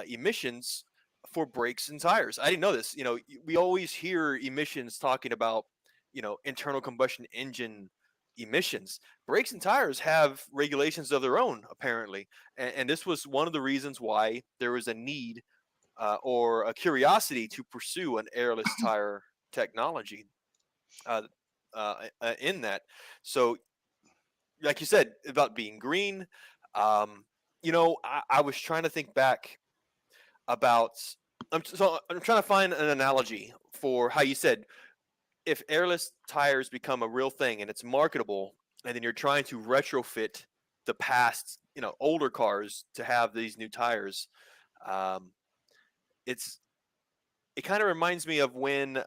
emissions for brakes and tires. I didn't know this. We always hear emissions talking about, internal combustion engine emissions. Brakes and tires have regulations of their own, apparently, and this was one of the reasons why there was a need or a curiosity to pursue an airless tire technology uh, in that. So, like you said about being green, um, I was trying to think back about. I'm trying to find an analogy for how you said if airless tires become a real thing and it's marketable, and then you're trying to retrofit the past, older cars to have these new tires. Um, it's it kind of reminds me of when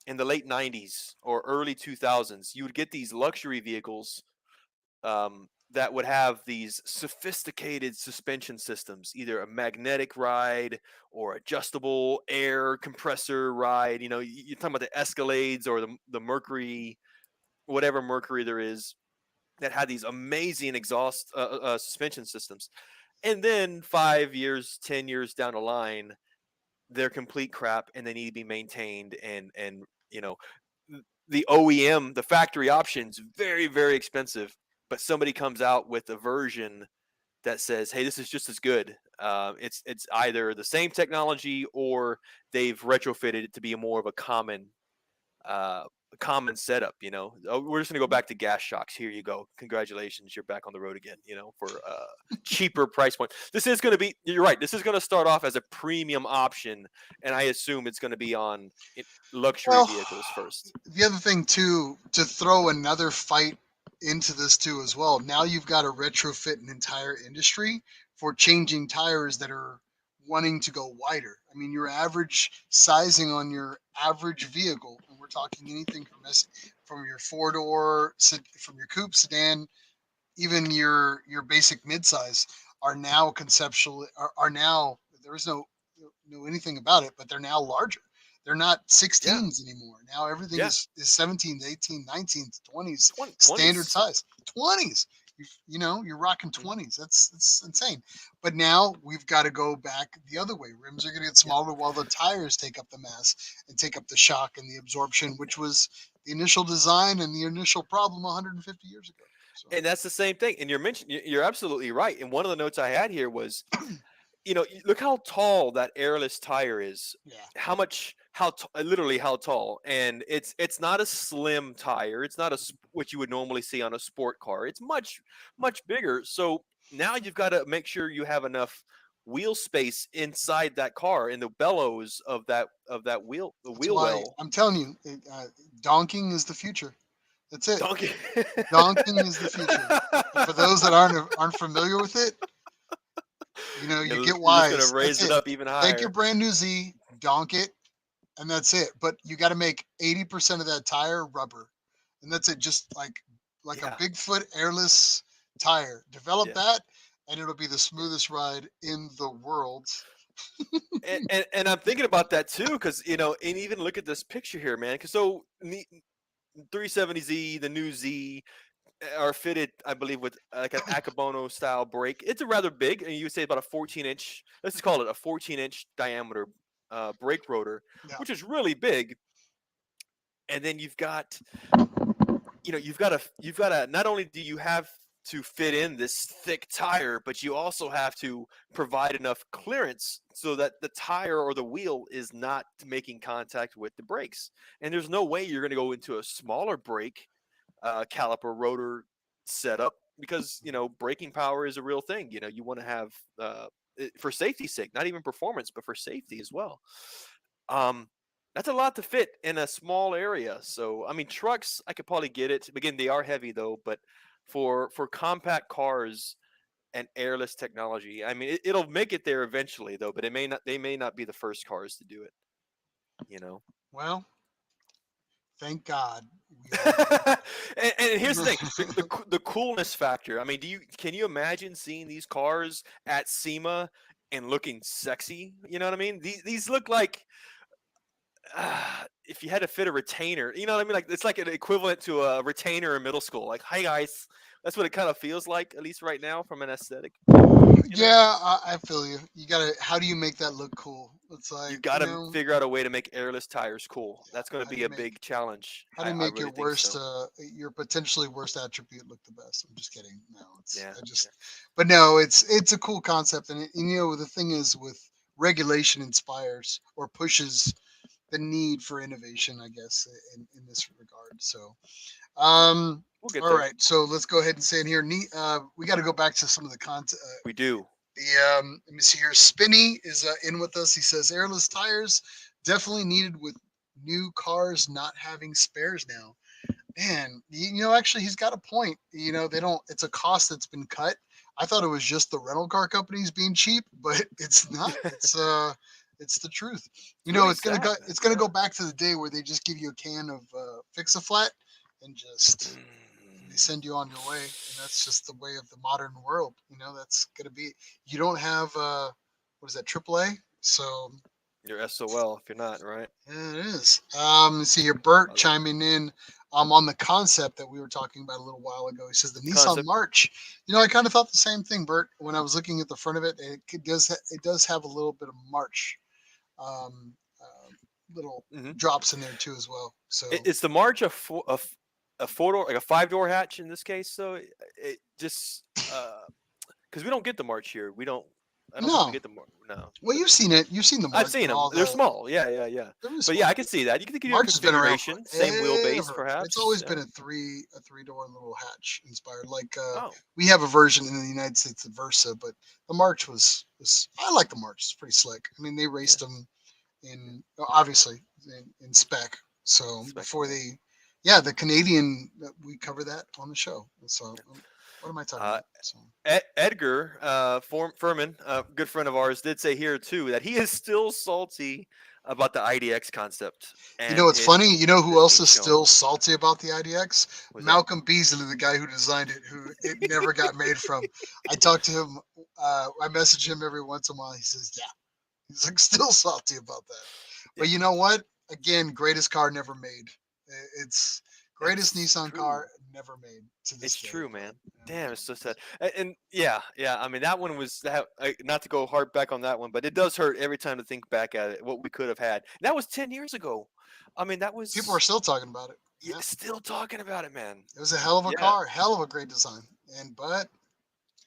in the late 90s or early 2000s you would get these luxury vehicles that would have these sophisticated suspension systems, either a magnetic ride or adjustable air compressor ride. You're talking about the Escalades or the Mercury, whatever Mercury there is, that had these amazing exhaust suspension systems. And then 5 years, 10 years down the line, they're complete crap and they need to be maintained. And the OEM, the factory options, very, very expensive. But somebody comes out with a version that says, "Hey, this is just as good." It's either the same technology or they've retrofitted it to be a more of uh, common setup. Oh, we're just gonna go back to gas shocks. Here you go. Congratulations, you're back on the road again. For cheaper price point. This is gonna be. You're right. This is gonna start off as a premium option, and I assume it's gonna be on luxury Well, vehicles first. the other thing too, to throw another fight into this too as well. Now you've got to retrofit an entire industry for changing tires that are wanting to go wider. I mean, your average sizing on your average vehicle, and we're talking anything from your four door, from your coupe sedan, even your basic midsize, are now conceptual are now, there is no anything about it, but they're now larger. They're not Yeah, 16s anymore. Now everything yeah. is 17s, 18, 19s, 20s, standard 20s. size. 20s. You're rocking 20s. That's insane. But now we've got to go back the other way. Rims are going to get Yeah. smaller while the tires take up the mass and take up the shock and the absorption, which was the initial design and the initial problem 150 years ago. So, And that's the same thing. And you're absolutely right. And one of the notes I had here was, look how tall that airless tire is. yeah. Literally how tall. And it's not a slim tire. It's not what you would normally see on a sport car. It's much, much bigger. So now you've got to make sure you have enough wheel space inside that car in the bellows of that wheel, the That's wheel why well. I'm telling you, donking is the future. That's it. Donkey. Donking is the future. And for those that aren't familiar with it, you get You're just gonna wise. That's raise it it. up even Take your higher. brand new Z, donk it, and that's it. But you got to make 80% of that tire rubber, and that's it. Just like a Yeah, Bigfoot airless tire. Develop yeah. that, and it'll be the smoothest ride in the world. And I'm thinking about that too, because and even look at this picture here, man. Because 370Z, the new Z, are fitted, I believe, with like an Akabono style brake. It's a rather big, and you would say about a 14-inch. Let's just call it a 14-inch diameter brake rotor, Yeah, which is really big. And then you've got to not only do you have to fit in this thick tire, but you also have to provide enough clearance so that the tire or the wheel is not making contact with the brakes. And there's no way you're going to go into a smaller brake caliper rotor setup because braking power is a real thing. You want to have for safety's sake, not even performance, but for safety as well. Um, that's a lot to fit in a small area. So I mean, trucks I could probably get it. Again, they are heavy though, but for compact cars and airless technology, I mean, it'll make it there eventually though. But it may not. They may not be the first cars to do it. You know. well, thank God we all don't. and here's the thing: the coolness factor. I mean, can you imagine seeing these cars at SEMA and looking sexy? You know what I mean? These look like if you had to fit a retainer, you know what I mean? Like it's like an equivalent to a retainer in middle school. Like, hi guys, that's what it kind of feels like, at least right now, from an aesthetic. You know? Yeah, I feel you. You gotta. How do you make that look cool? It's You like, got to figure out a way to make airless tires cool. That's going to how do be you a make big challenge. how do you I make really think so. your potentially worst attribute look the best? I'm just kidding. No, it's Yeah. I just, but no, it's a cool concept, and the thing is with regulation inspires or pushes the need for innovation, I guess, in this regard. So, Yeah. We'll get all there. right, so let's go ahead and say in here. We got to go back to some of the content. We do. Let me see here. Spinny is in with us. He says airless tires definitely needed with new cars not having spares now. Man, actually, he's got a point. They don't. It's a cost that's been cut. I thought it was just the rental car companies being cheap, but it's not. It's the truth. It's really It's gonna sad, go. man. It's gonna Yeah. go back to the day where they just give you a can of Fix-A-Flat and just they Mm, send you on your way, and that's just the way of the modern world. That's gonna be. You don't have what is that, AAA? So you're SOL if you're not, right? yeah, it is. Let's see here, Bert chiming in on the concept that we were talking about a little while ago. He says the Nissan Concept. March. I kind of thought the same thing, Bert. When I was looking at the front of it, it does have a little bit of March, um, little Hmm. drops in there too as well. So Is the March a 4 door, like a 5 door hatch in this case? So it just because we don't get the March here. We don't. I don't think we no, get the March. No, well, but you've seen it. You've seen the I've March seen with them. all They're the. small. Yeah, yeah, yeah. They're really But yeah, small. I can see that. You can do a March has been around configuration, same wheelbase, forever. It's perhaps. always Yeah. been a three-door little hatch inspired. Like Oh, we have a version in the United States, the Versa, but the March was I like the March. It's pretty slick. I mean, they yeah. raced them obviously in spec. So Spec. before Yeah. the Canadian, we cover that on the show. So what am I talking Uh, about? So Edgar Furman, a good friend of ours, did say here too that he is still salty about the IDX concept, and it's it funny. You know who is else being is shown. still salty about the IDX? Was that? Malcolm Beasley, the guy who designed it, who it never got made from. I talked to him. I message him every once in a while. He says, "Yeah." He's like still salty about that. Yeah, But you know what? Again, greatest car never made. It's greatest it's Nissan car true. never made to this It's day. true, But man. Damn, it's so sad. And yeah, yeah. I mean, that one was that. Not to go hard back on that one, but it does hurt every time to think back at it. What we could have had. And that was 10 years ago. I mean, that people are was still talking about it. Yeah, still talking about it, man. it was a hell of a Yeah. car, hell of a great design. But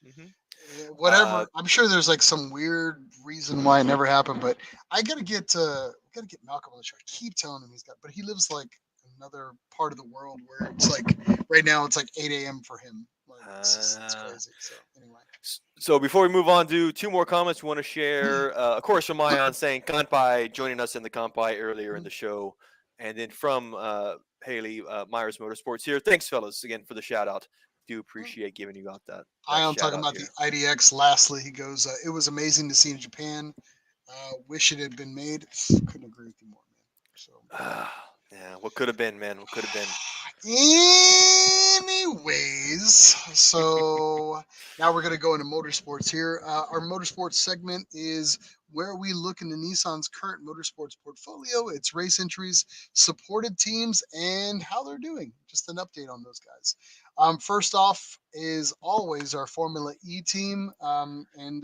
Hmm. Uh, whatever. I'm sure there's like some weird reason why it never happened. But I gotta get Malcolm on the show. I keep telling him but he lives like another part of the world where it's like right now it's like 8 a.m. for him. Like it's uh, crazy. So anyway. So before we move on to two more comments, we want to share, of course, from Ion saying Kanpai joining us in the Kanpai earlier in the show, and then from Haley Myers Motorsports here. Thanks, fellas, again for the shout out. Do appreciate giving you out that Ion shout talking out about the here. IDX. Lastly, he goes, "It was amazing to see in Japan. Wish it had been made." Couldn't agree with you more, man. So, Yeah, what could have been, man? What could have been? anyways, so now we're gonna go into motorsports here. Our motorsports segment is where we look into Nissan's current motorsports portfolio, its race entries, supported teams, and how they're doing. Just an update on those guys. First off is always our Formula E team, and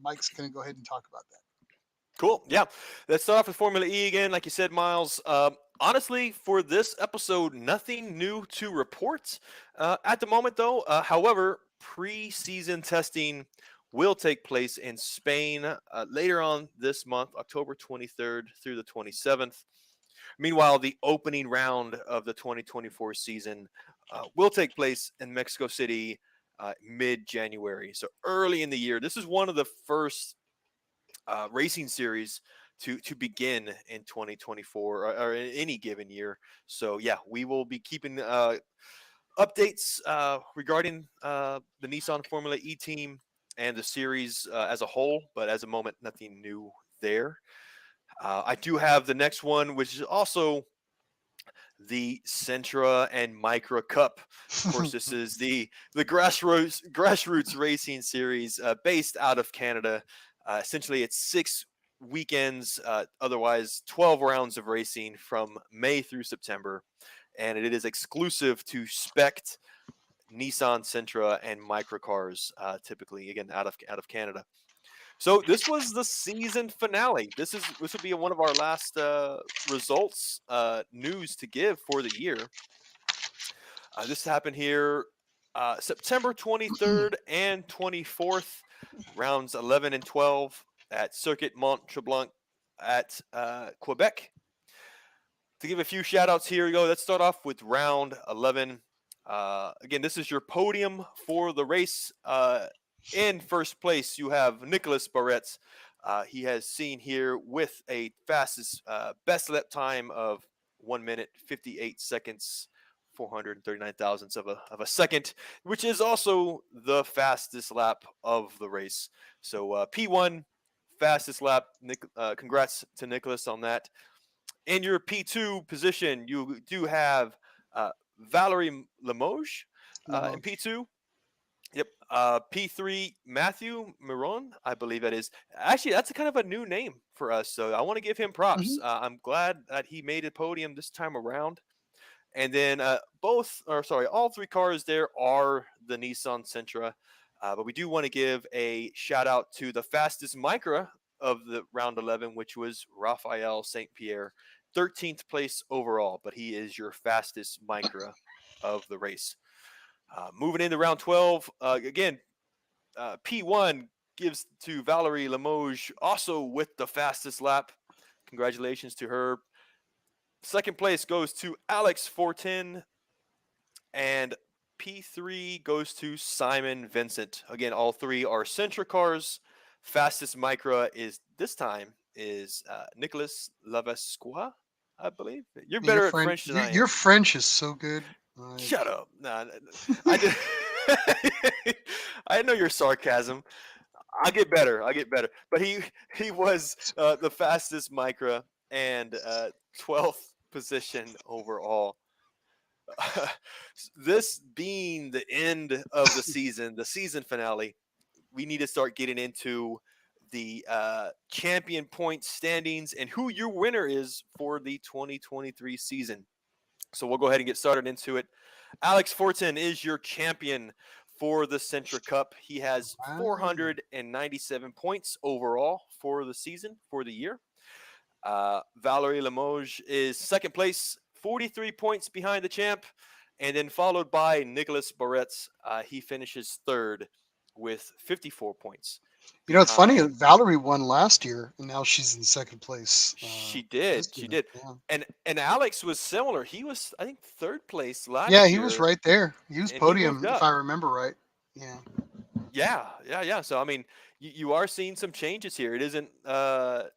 Mike's gonna go ahead and talk about that. Cool. Yeah. Let's start off with Formula E again. Like you said, Miles. Honestly, for this episode, nothing new to report at the moment, though. However, pre-season testing will take place in Spain later on this month, October 23rd through the 27th. Meanwhile, the opening round of the 2024 season will take place in Mexico City mid-January, so early in the year. This is one of the first racing series to begin in 2024 or in any given year. So yeah, we will be keeping updates regarding the Nissan Formula E team and the series as a whole. But as a moment, nothing new there. I do have the next one, which is also the Sentra and Micra Cup. Of course, this is the grassroots racing series based out of Canada. Essentially, it's 6 weekends, otherwise 12 rounds of racing from May through September, and it is exclusive to spec'd Nissan Sentra and Micra cars, typically again out of Canada. So this was the season finale. This will be one of our last results news to give for the year. This happened here September 23rd and 24th, rounds 11 and 12 at Circuit Mont Tremblant at Quebec. To give a few shout outs here, let's start off with round 11. Again, this is your podium for the race. In first place, you have Nicholas Barretz. He has seen here with a fastest best lap time of 1 minute 58 seconds 439 thousandths of a second, which is also the fastest lap of the race. So P1 fastest lap. Congrats to Nicholas on that. In your P2 position, you do have Valerie Limoges in P2. Yep. P3, Matthew Miron, I believe that is. Actually, that's a kind of a new name for us, so I want to give him props. I'm glad that he made a podium this time around. And then all three cars there are the Nissan Sentra. But we do want to give a shout out to the fastest Micra of the round 11, which was Raphael St. Pierre, 13th place overall. But he is your fastest Micra of the race. Moving into round 12, again, P1 gives to Valerie Limoges, also with the fastest lap. Congratulations to her. Second place goes to Alex Fortin, and P3 goes to Simon Vincent. Again, all three are Sentra cars. Fastest Micra is this time is Nicolas Lavesqua, I believe. You're better at French than I am. Your French is so good. Shut up. Nah, I did. I know your sarcasm. I get better. But he was the fastest Micra and 12th position overall. This being the end of the season finale, we need to start getting into the champion point standings and who your winner is for the 2023 season. So we'll go ahead and get started into it. Alex Fortin is your champion for the Sentra Cup. He has 497 points overall for the season, for the year. Valerie Limoges is second place, 43 points behind the champ, and then followed by Nicholas Barretz. He finishes third with 54 points. You know, it's funny. Valerie won last year, and now she's in second place. She did. Yeah. And Alex was similar. He was, I think, third place last year. Yeah, he was right there. He was podium, if I remember right. Yeah. Yeah. So I mean, you are seeing some changes here. It isn't.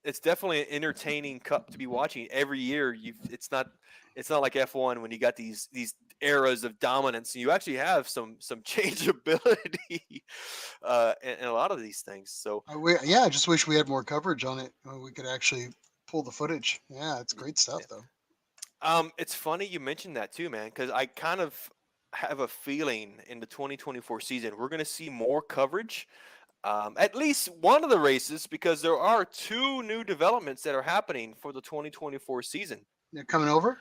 It's definitely an entertaining cup to be watching every year. It's not like F1 when you got these eras of dominance. You actually have some changeability in a lot of these things. So I just wish we had more coverage on it. We could actually pull the footage. Yeah, it's great stuff though. It's funny you mentioned that too, man, because I kind of have a feeling in the 2024 season we're going to see more coverage. At least one of the races, because there are two new developments that are happening for the 2024 season. They're coming over?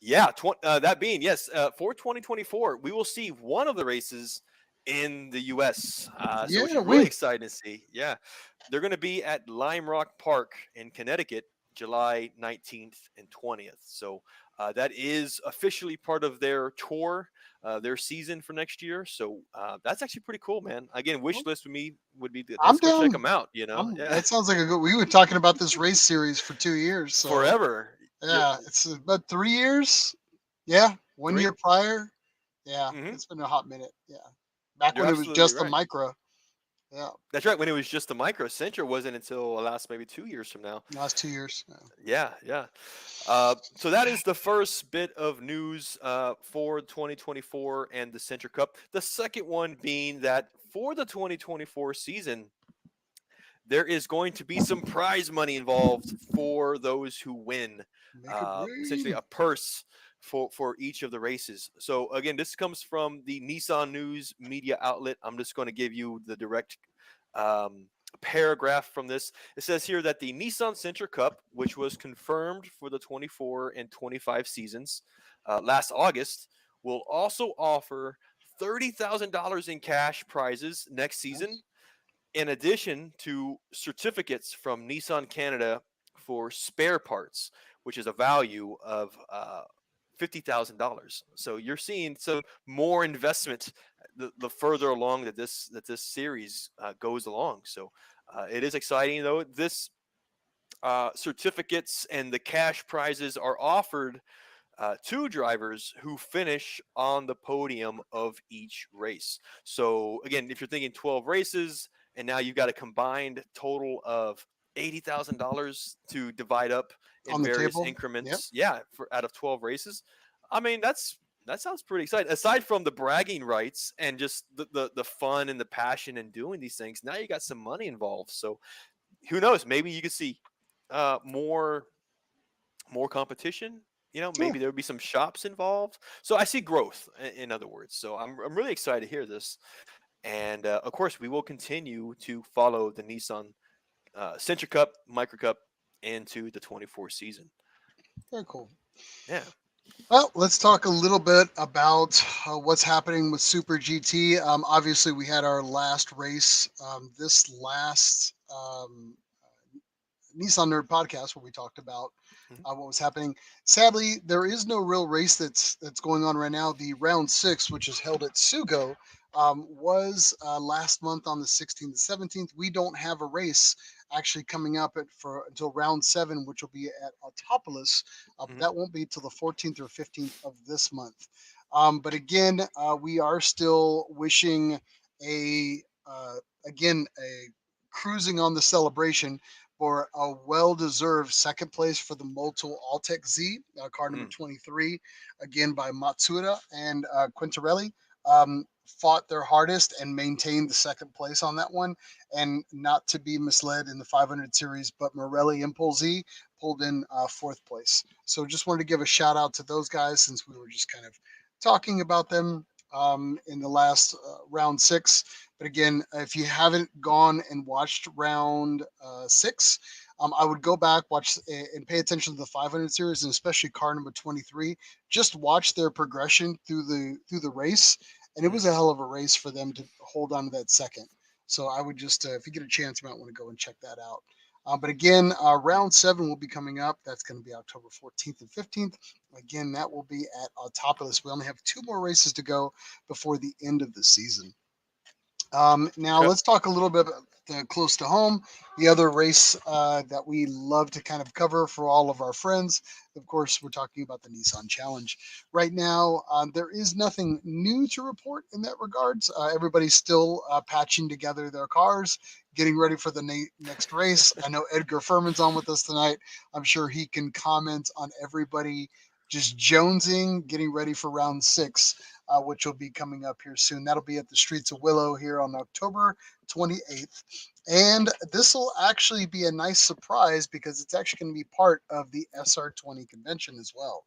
Yeah, that being, yes, for 2024, we will see one of the races in the U.S. So which is really exciting to see. Yeah, they're going to be at Lime Rock Park in Connecticut, July 19th and 20th. So that is officially part of their tour, their season for next year. So that's actually pretty cool, man. Again, wish list with me would be let's go check them out. That sounds like a good. We were talking about this race series for 2 years. So. Forever. Yeah, it's about 3 years. Yeah, 1 year prior. Yeah, It's been a hot minute. Yeah, back when it was just a Micra. Yeah, that's right. When it was just the Micra, Sentra wasn't until last maybe 2 years from now. Last 2 years. Yeah. So that is the first bit of news for 2024 and the Sentra Cup. The second one being that for the 2024 season, there is going to be some prize money involved for those who win. Essentially a purse for each of the races. So again, this comes from the Nissan News media outlet. I'm just going to give you the direct paragraph from this. It says here that the Nissan Sentra Cup, which was confirmed for the 24 and 25 seasons last August, will also offer $30,000 in cash prizes next season. in addition to certificates from Nissan Canada for spare parts, which is a value of $50,000. So you're seeing some more investment the further along that this series goes along. So it is exciting, though. This certificates and the cash prizes are offered two drivers who finish on the podium of each race. So again, if you're thinking 12 races and now you've got a combined total of $80,000 to divide up in On the various table. Yep. increments, yeah, for out of 12 races. I mean, that sounds pretty exciting. Aside from the bragging rights and just the fun and the passion in doing these things, now you got some money involved. So who knows? Maybe you could see more competition. Yeah. Maybe there would be some shops involved. So I see growth, in other words. So I'm really excited to hear this. And of course, we will continue to follow the Nissan Sentra Cup, Micro Cup into the 24 season. Very cool. Yeah. Well, let's talk a little bit about what's happening with Super GT. Obviously, we had our last race this last Nissan Nerd podcast where we talked about Mhm. what was happening. Sadly, there is no real race that's going on right now. The round 6, which is held at Sugo, was last month on the 16th and 17th. We don't have a race actually coming up for until round 7, which will be at Autopolis. But Mhm. that won't be till the 14th or 15th of this month. But again, we are still wishing a again a cruising on the celebration for a well-deserved second place for the Motul Altec Z, car number Mm. 23, again by Matsuda and Quintarelli. Fought their hardest and maintained the second place on that one. And not to be misled in the 500 series, but Morelli Impulse Z pulled in fourth place. So just wanted to give a shout out to those guys since we were just kind of talking about them in the last round 6. But again, if you haven't gone and watched round 6, I would go back, watch, and pay attention to the 500 series, and especially car number 23. Just watch their progression through the race, and it Mhm. was a hell of a race for them to hold on to that second. So I would just, if you get a chance, you might want to go and check that out. But again, round 7 will be coming up. That's going to be October 14th and 15th. Again, that will be at Autopolis. We only have 2 more races to go before the end of the season. Now Okay. let's talk a little bit about close to home. The other race that we love to kind of cover for all of our friends. Of course, we're talking about the Nissan Challenge. Right now, there is nothing new to report in that regards. Everybody's still patching together their cars, getting ready for the next race. I know Edgar Furman's on with us tonight. I'm sure he can comment on everybody just jonesing, getting ready for round 6 which will be coming up here soon. That'll be at the Streets of Willow here on October 28th. And this will actually be a nice surprise because it's actually going to be part of the SR20 convention as well.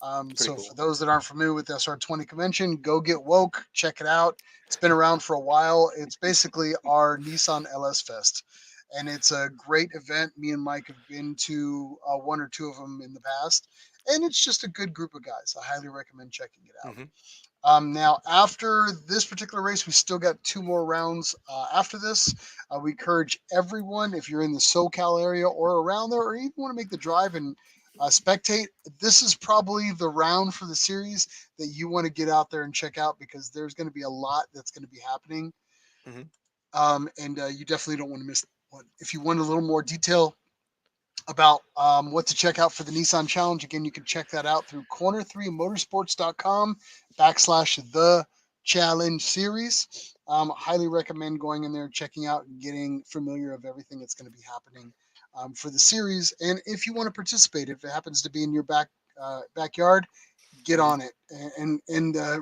Pretty So for cool. those that aren't familiar with the SR20 convention, go get woke, check it out. It's been around for a while. It's basically our Nissan LS Fest. And it's a great event. Me and Mike have been to 1 or 2 of them in the past. And it's just a good group of guys. I highly recommend checking it out. Hmm. Now, after this particular race, we still got 2 more rounds after this. We encourage everyone, if you're in the SoCal area or around there, or even want to make the drive and spectate, this is probably the round for the series that you want to get out there and check out because there's going to be a lot that's going to be happening. Hmm. And you definitely don't want to miss one. If you want a little more detail about what to check out for the Nissan Challenge. Again, you can check that out through corner3motorsports.com/the challenge series. Highly recommend going in there, checking out, and getting familiar of everything that's going to be happening for the series. And if you want to participate, if it happens to be in your backyard, get Hmm. on it and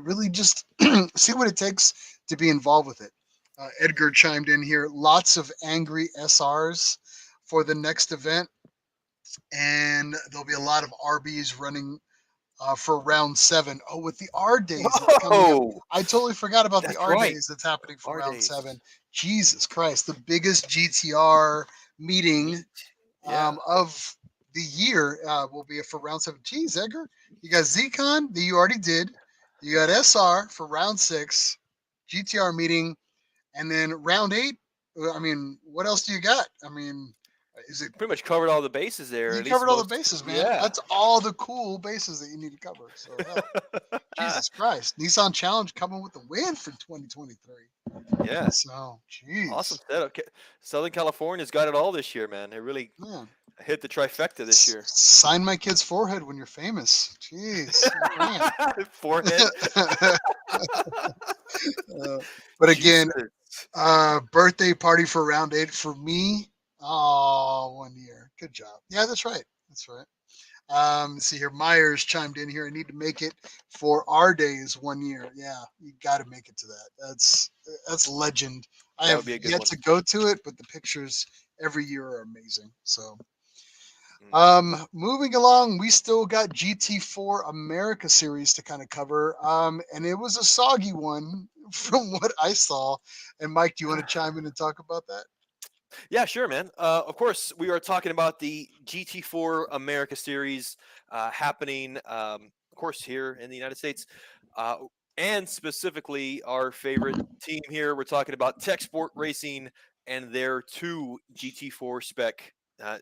really just see what it takes to be involved with it. Edgar chimed in here. Lots of angry SRs for the next event, and there'll be a lot of RBs running for round 7. Oh, with the R days that's coming up. Whoa, I totally forgot about the that's R right. days that's happening for Our round days 7. Jesus Christ, the biggest GTR meeting meet. Yeah. of the year will be for round 7. Geez, Edgar, you got ZCon that you already did. You got SR for round 6, GTR meeting, and then round 8. I mean, what else do you got? I mean, is it Pretty much covered all the bases there, you at least covered all the most. bases, man. Yeah. That's all the cool bases that you need to cover. So hell, Jesus Christ, Nissan Challenge coming with the win for 2023. Yeah. So, Awesome jeez, setup. Southern California's got it all this year, man. They really man, hit the trifecta this year. sign my kid's forehead when you're famous. Jeez, all right. Forehead. Uh, but again, Jesus. birthday party for round eight for me. Oh, 1 year. Good job. Yeah, that's right. That's right. See here, Myers chimed in here. I need to make it for our days 1 year. Yeah, you got to make it to that. That's legend. I That have would be a good yet one. to go to it, but the pictures every year are amazing. So, Mm. moving along, we still got GT4 America series to kind of cover. And it was a soggy one from what I saw. And Mike, do you want to chime in and talk about that? Yeah, sure, man. Of course, we are talking about the GT4 America Series happening, of course, here in the United States, uh, and specifically our favorite team here. We're talking about Tech Sport Racing and their two GT4 spec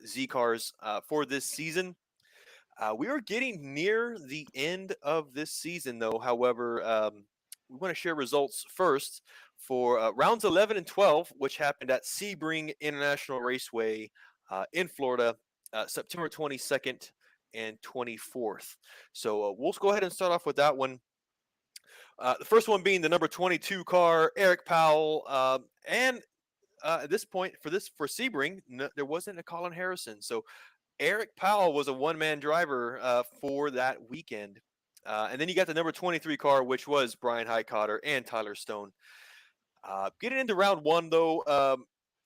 Z cars for this season. We are getting near the end of this season, though. However, we want to share results first for rounds 11 and 12, which happened at Sebring International Raceway in Florida, September 22nd and 24th. So we'll go ahead and start off with that one. The first one being the number 22 car, Eric Powell, and at this point for Sebring, there wasn't a Colin Harrison. So Eric Powell was a one-man driver for that weekend. And then you got the number 23 car, which was Brian Highcotter and Tyler Stone. Getting into round one, though,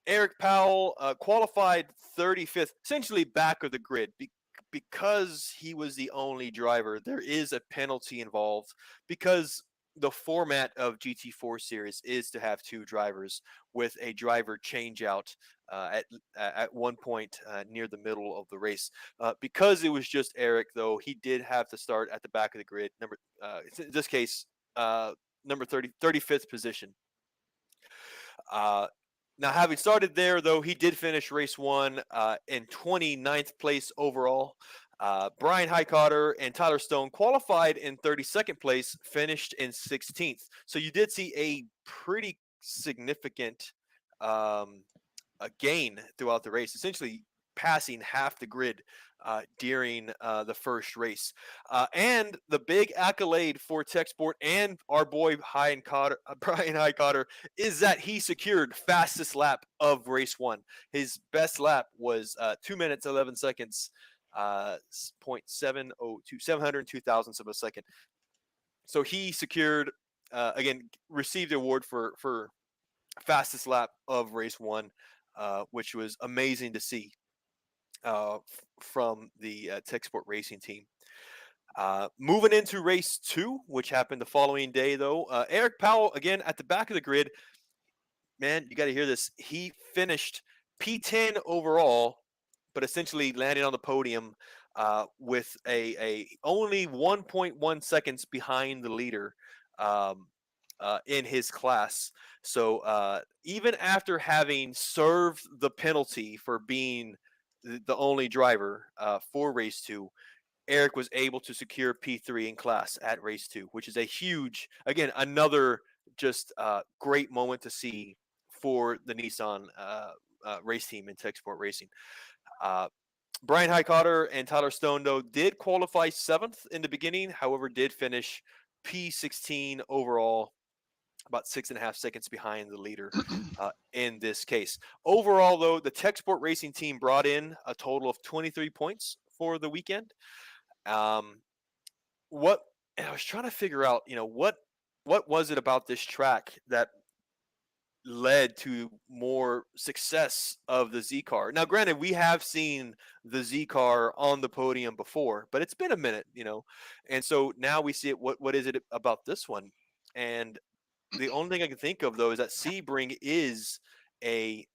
Eric Powell qualified 35th, essentially back of the grid. Because he was the only driver, there is a penalty involved because the format of GT4 series is to have two drivers with a driver change out at one point near the middle of the race. Because it was just Eric, though, he did have to start at the back of the grid. In this case, number 35th position. Uh, Now, having started there, though, he did finish race one in 29th place overall. Brian Highcotter and Tyler Stone qualified in 32nd place, finished in 16th. So you did see a pretty significant gain throughout the race, essentially passing half the grid during the first race. And the big accolade for Tech Sport and our boy Brian Highcotter is that he secured fastest lap of race one. His best lap was 2 minutes 11 seconds, 0.702, 702 thousandths of a second. So he secured again received the award for fastest lap of race one, which was amazing to see from the Tech Sport Racing team. Moving into race two, which happened the following day, though, Eric Powell again at the back of the grid. Man, you got to hear this. He finished P10 overall, but essentially landed on the podium with a only 1.1 seconds behind the leader in his class. So even after having served the penalty for being the only driver for race two, Eric was able to secure P3 in class at race two, which is a huge, again, another just great moment to see for the Nissan race team in Tech Sport Racing. Uh, Brian Highcotter and Tyler Stone, though, did qualify seventh in the beginning, however, did finish P16 overall, about 6.5 seconds behind the leader in this case. Overall, though, the Tech Sport Racing team brought in a total of 23 points for the weekend. Um, what and I was trying to figure out, what was it about this track that led to more success of the Z car? Now, granted, we have seen the Z car on the podium before, but it's been a minute, and so now we see it. What is it about this one? And the only thing I can think of though is that Sebring is a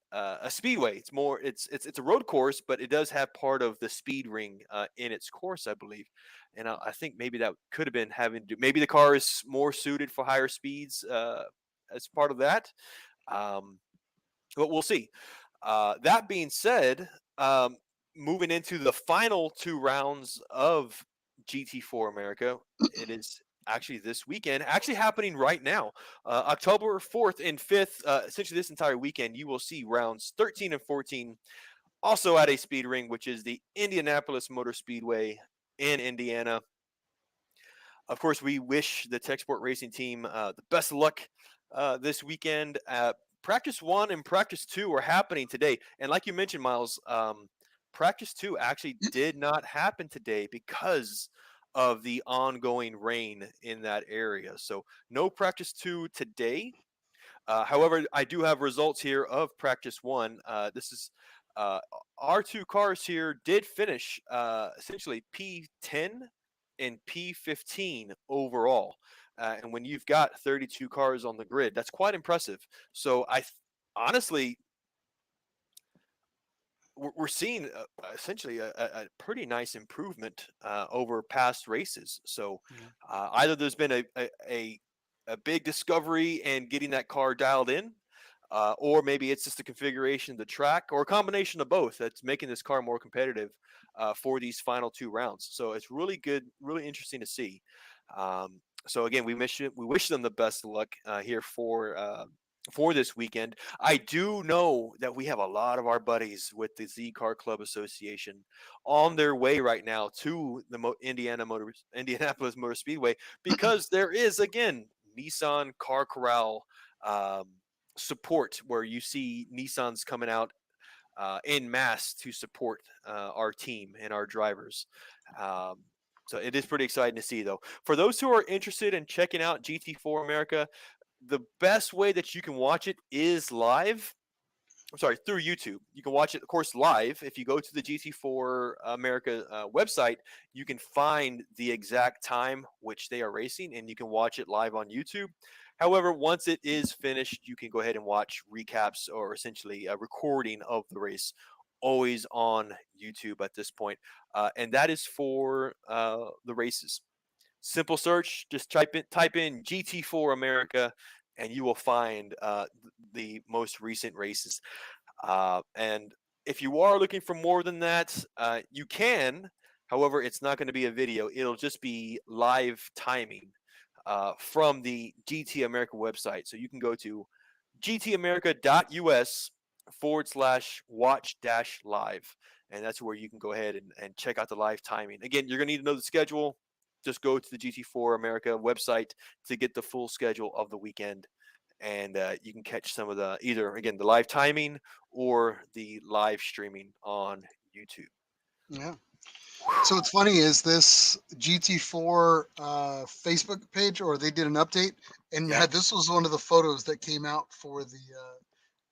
speedway. It's a road course, but it does have part of the speed ring in its course, I believe. And I think maybe that could have been having to do. Maybe the car is more suited for higher speeds as part of that. Um, but we'll see. That being said, moving into the final two rounds of GT4 America, it is actually this weekend, actually happening right now, October 4th and 5th. Essentially, this entire weekend, you will see rounds 13 and 14 also at a speed ring, which is the Indianapolis Motor Speedway in Indiana. Of course, we wish the Tech Sport Racing team the best of luck this weekend. Practice 1 and Practice 2 are happening today. And like you mentioned, Miles, Practice 2 actually did not happen today because of the ongoing rain in that area. So no Practice 2 today. However, I do have results here of Practice 1. This is uh, our two cars here did finish essentially P10 and P15 overall. And when you've got 32 cars on the grid, that's quite impressive. So honestly, we're seeing essentially a pretty nice improvement over past races. So Yeah. either there's been a big discovery and getting that car dialed in, or maybe it's just a configuration of the track, or a combination of both that's making this car more competitive for these final two rounds. So it's really good, really interesting to see. So again, we wish them the best of luck here for this weekend. I do know that we have a lot of our buddies with the Z Car Club Association on their way right now to the Indianapolis Motor Speedway, because there is again Nissan Car Corral um, support, where you see Nissans coming out in mass to support our team and our drivers. Um, so it is pretty exciting to see, though. For those who are interested in checking out GT4 America, the best way that you can watch it is live. I'm sorry, through YouTube. You can watch it, of course, live. If you go to the GT4 America website, you can find the exact time which they are racing, and you can watch it live on YouTube. However, once it is finished, you can go ahead and watch recaps, or essentially a recording of the race, always on YouTube at this point. And that is for the races. Simple search, just type in GT4 America, and you will find the most recent races. And if you are looking for more than that, you can. However, it's not going to be a video. It'll just be live timing from the GT America website. So you can go to gtamerica.us/watch dash live. And that's where you can go ahead and check out the live timing. Again, you're going to need to know the schedule. Just go to the GT4 America website to get the full schedule of the weekend. And you can catch some of the either, again, the live timing or the live streaming on YouTube. Yeah. So what's funny is this GT4 Facebook page, or they did an update, and Yeah. man, this was one of the photos that came out for the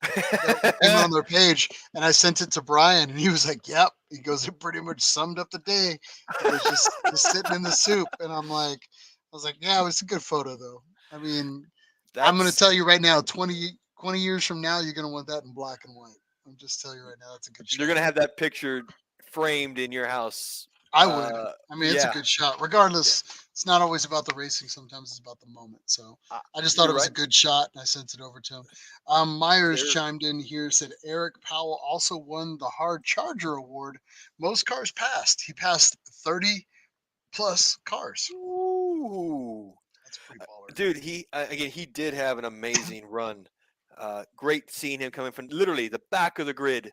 that came out on their page, and I sent it to Brian, and he was like, "Yep." He goes, "It pretty much summed up the day." It was just sitting in the soup, and I was like, "Yeah, it was a good photo, though." I mean, I'm gonna That's tell you right now, 20 years from now, you're gonna want that in black and white. I'm just telling you right now, that's a good You're shot. gonna have that picture framed in your house. I would. I mean, it's a Yeah, good shot. yeah. Regardless, it's not always about the racing. Sometimes it's about the moment. So I just thought You're it was a right. good shot, and I sent it over to him. Myers There. chimed in here, said Eric Powell also won the Hard Charger Award. Most cars passed. He passed 30 plus cars. Ooh, That's pretty baller. dude. He again. He did have an amazing run. Great seeing him coming from literally the back of the grid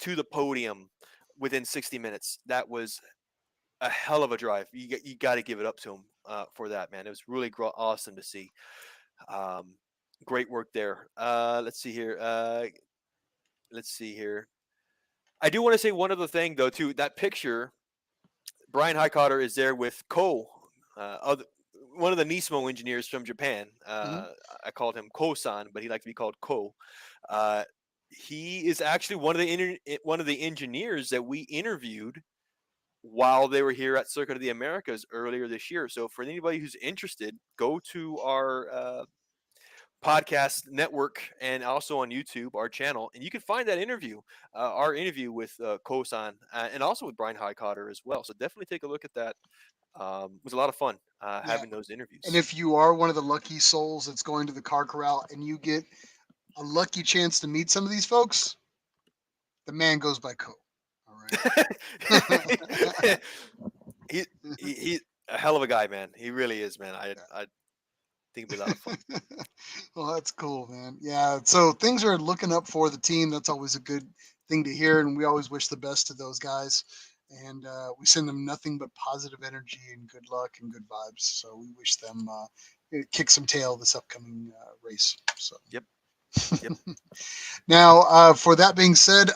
to the podium within 60 minutes. That was a hell of a drive. You got to give it up to him for that, man. It was really awesome to see. Um, Great work there. Let's see here. Let's see here. I do want to say one other thing though too. That picture, Brian Highcotter is there with Ko, other, one of the Nismo engineers from Japan. Hmm. I called him Ko-san, but he liked to be called Ko. Uh, he is actually one of the engineers that we interviewed while they were here at Circuit of the Americas earlier this year. So for anybody who's interested, go to our podcast network and also on YouTube, our channel, and you can find that interview, our interview with Kosan, and also with Brian Highcotter as well. So definitely take a look at that. It was a lot of fun Yeah. having those And interviews. if you are one of the lucky souls that's going to the car corral and you get a lucky chance to meet some of these folks, the man goes by Co. All right. he, he a hell of a guy, man. He really is, man. I think it'd be a lot of fun. Well, that's cool, man. Yeah. So things are looking up for the team. That's always a good thing to hear. And we always wish the best to those guys. And we send them nothing but positive energy and good luck and good vibes. So we wish them kick some tail this upcoming race. So. Yep. Yep. Now, for that being said,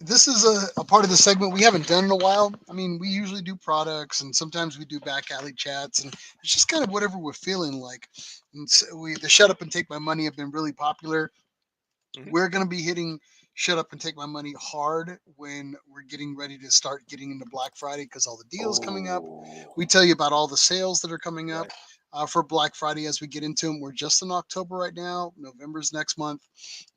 this is a part of the segment we haven't done in a while. I mean, we usually do products and sometimes we do back alley chats, and it's just kind of whatever we're feeling like. And so the Shut Up and Take My Money have been really popular. Hmm. We're going to be hitting Shut Up and Take My Money hard when we're getting ready to start getting into Black Friday because all the deals coming up. Oh, We tell you about all the sales that are coming up right. for Black Friday as we get into them. We're just in October right now. November's next month,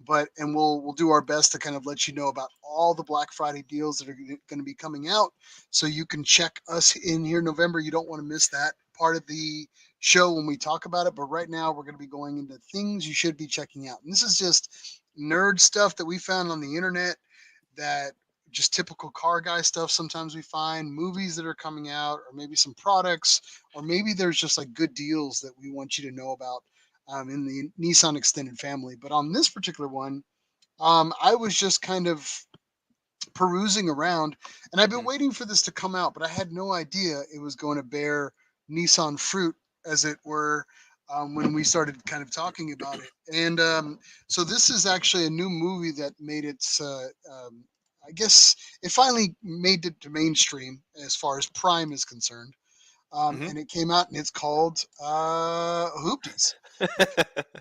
but and we'll do our best to kind of let you know about all the Black Friday deals that are going to be coming out, so you can check us in here in November. You don't want to miss that part of the show when we talk about it. But right now we're going to be going into things you should be checking out, and this is just nerd stuff that we found on the internet, that just typical car guy stuff. Sometimes we find movies that are coming out, or maybe some products, or maybe there's just like good deals that we want you to know about in the Nissan extended family. But on this particular one, I was just kind of perusing around, and I've been Hmm. waiting for this to come out, but I had no idea it was going to bear Nissan fruit, as it were, when we started kind of talking about it. And so this is actually a new movie that made its, I guess, it finally made it to mainstream as far as Prime is concerned. Hmm. And it came out, and it's called Hoopties.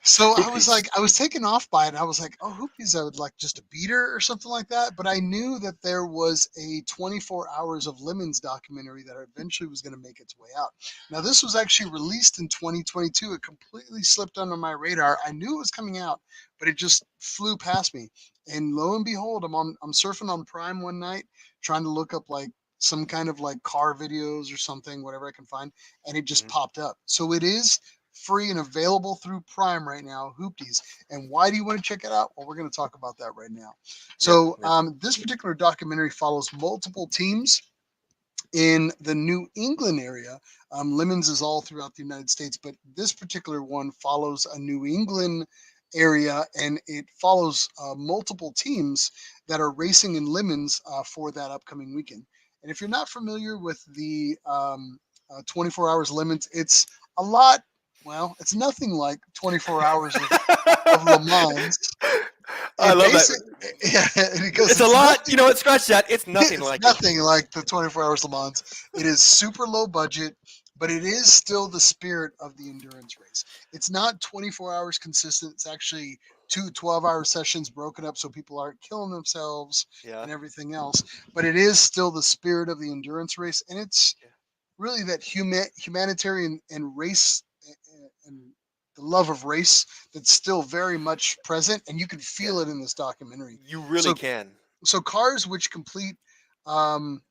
So I was Hoopties. like, I was taken off by it. I was like, oh, Hoopties, I would like just a beater or something like that. But I knew that there was a 24 Hours of Lemons documentary that eventually was going to make its way out. Now, this was actually released in 2022. It completely slipped under my radar. I knew it was coming out, but it just flew past me. And lo and behold, I'm surfing on Prime one night, trying to look up like some kind of like car videos or something, whatever I can find, and it just Hmm. popped up. So it is free and available through Prime right now, Hoopties. And why do you want to check it out? Well, we're going to talk about that right now. Yep. So, Yep. this particular documentary follows multiple teams in the New England area. Lemons is all throughout the United States, but this particular one follows a New England area, and it follows multiple teams that are racing in Lemons for that upcoming weekend. And if you're not familiar with the 24 Hours Lemons, it's a lot. Well, it's nothing like 24 hours of Le Mans. I It love that. basically, yeah, because It's a it's lot. nothing. You know what? Scratch that. It's nothing It's like it. nothing like the 24 Hours Le Mans. It is super low budget, but it is still the spirit of the endurance race. It's not 24 hours consistent. It's actually two 12-hour sessions broken up so people aren't killing themselves Yeah. and everything else. But it is still the spirit of the endurance race, and it's Yeah. really that humanitarian and race and the love of race that's still very much present, and you can Yeah. feel it in this documentary. You really So can. so cars um,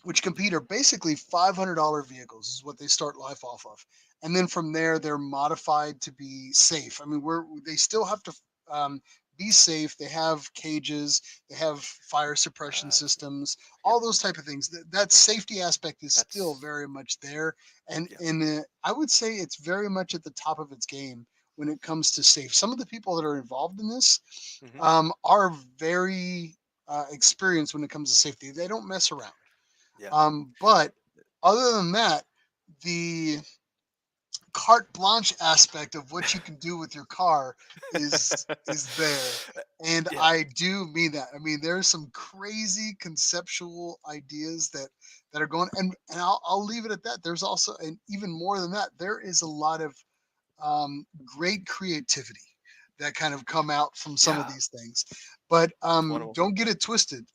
which compete are basically $500 vehicles is what they start life off of, and then from there they're modified to be safe. I mean, they still have to um, be safe. They have cages, they have fire suppression Uh, systems, yep. all those type of things. That safety aspect is still That's. very much there, and Yeah. I would say it's very much at the top of its game when it comes to safe. Some of the people that are involved in this Hmm. are very experienced when it comes to safety. They don't mess around. Yeah. But other than that, the carte blanche aspect of what you can do with your car is there. And Yeah. I do mean that. I mean, there's some crazy conceptual ideas that are going, and I'll leave it at that. There's also, and even more than that, there is a lot of great creativity that kind of come out from some of Yeah. these things. But It's wonderful. don't get it twisted.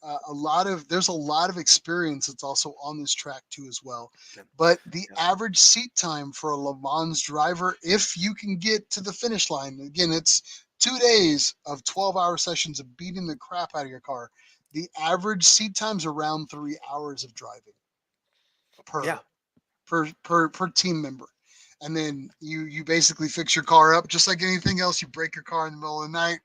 There's a lot of experience that's also on this track too as well. Yeah. But the Yeah. average seat time for a Le Mans driver, if you can get to the finish line, again, it's 2 days of 12-hour sessions of beating the crap out of your car. The average seat time's around 3 hours of driving Yeah. per per team member. And then you basically fix your car up just like anything else. You break your car in the middle of the night,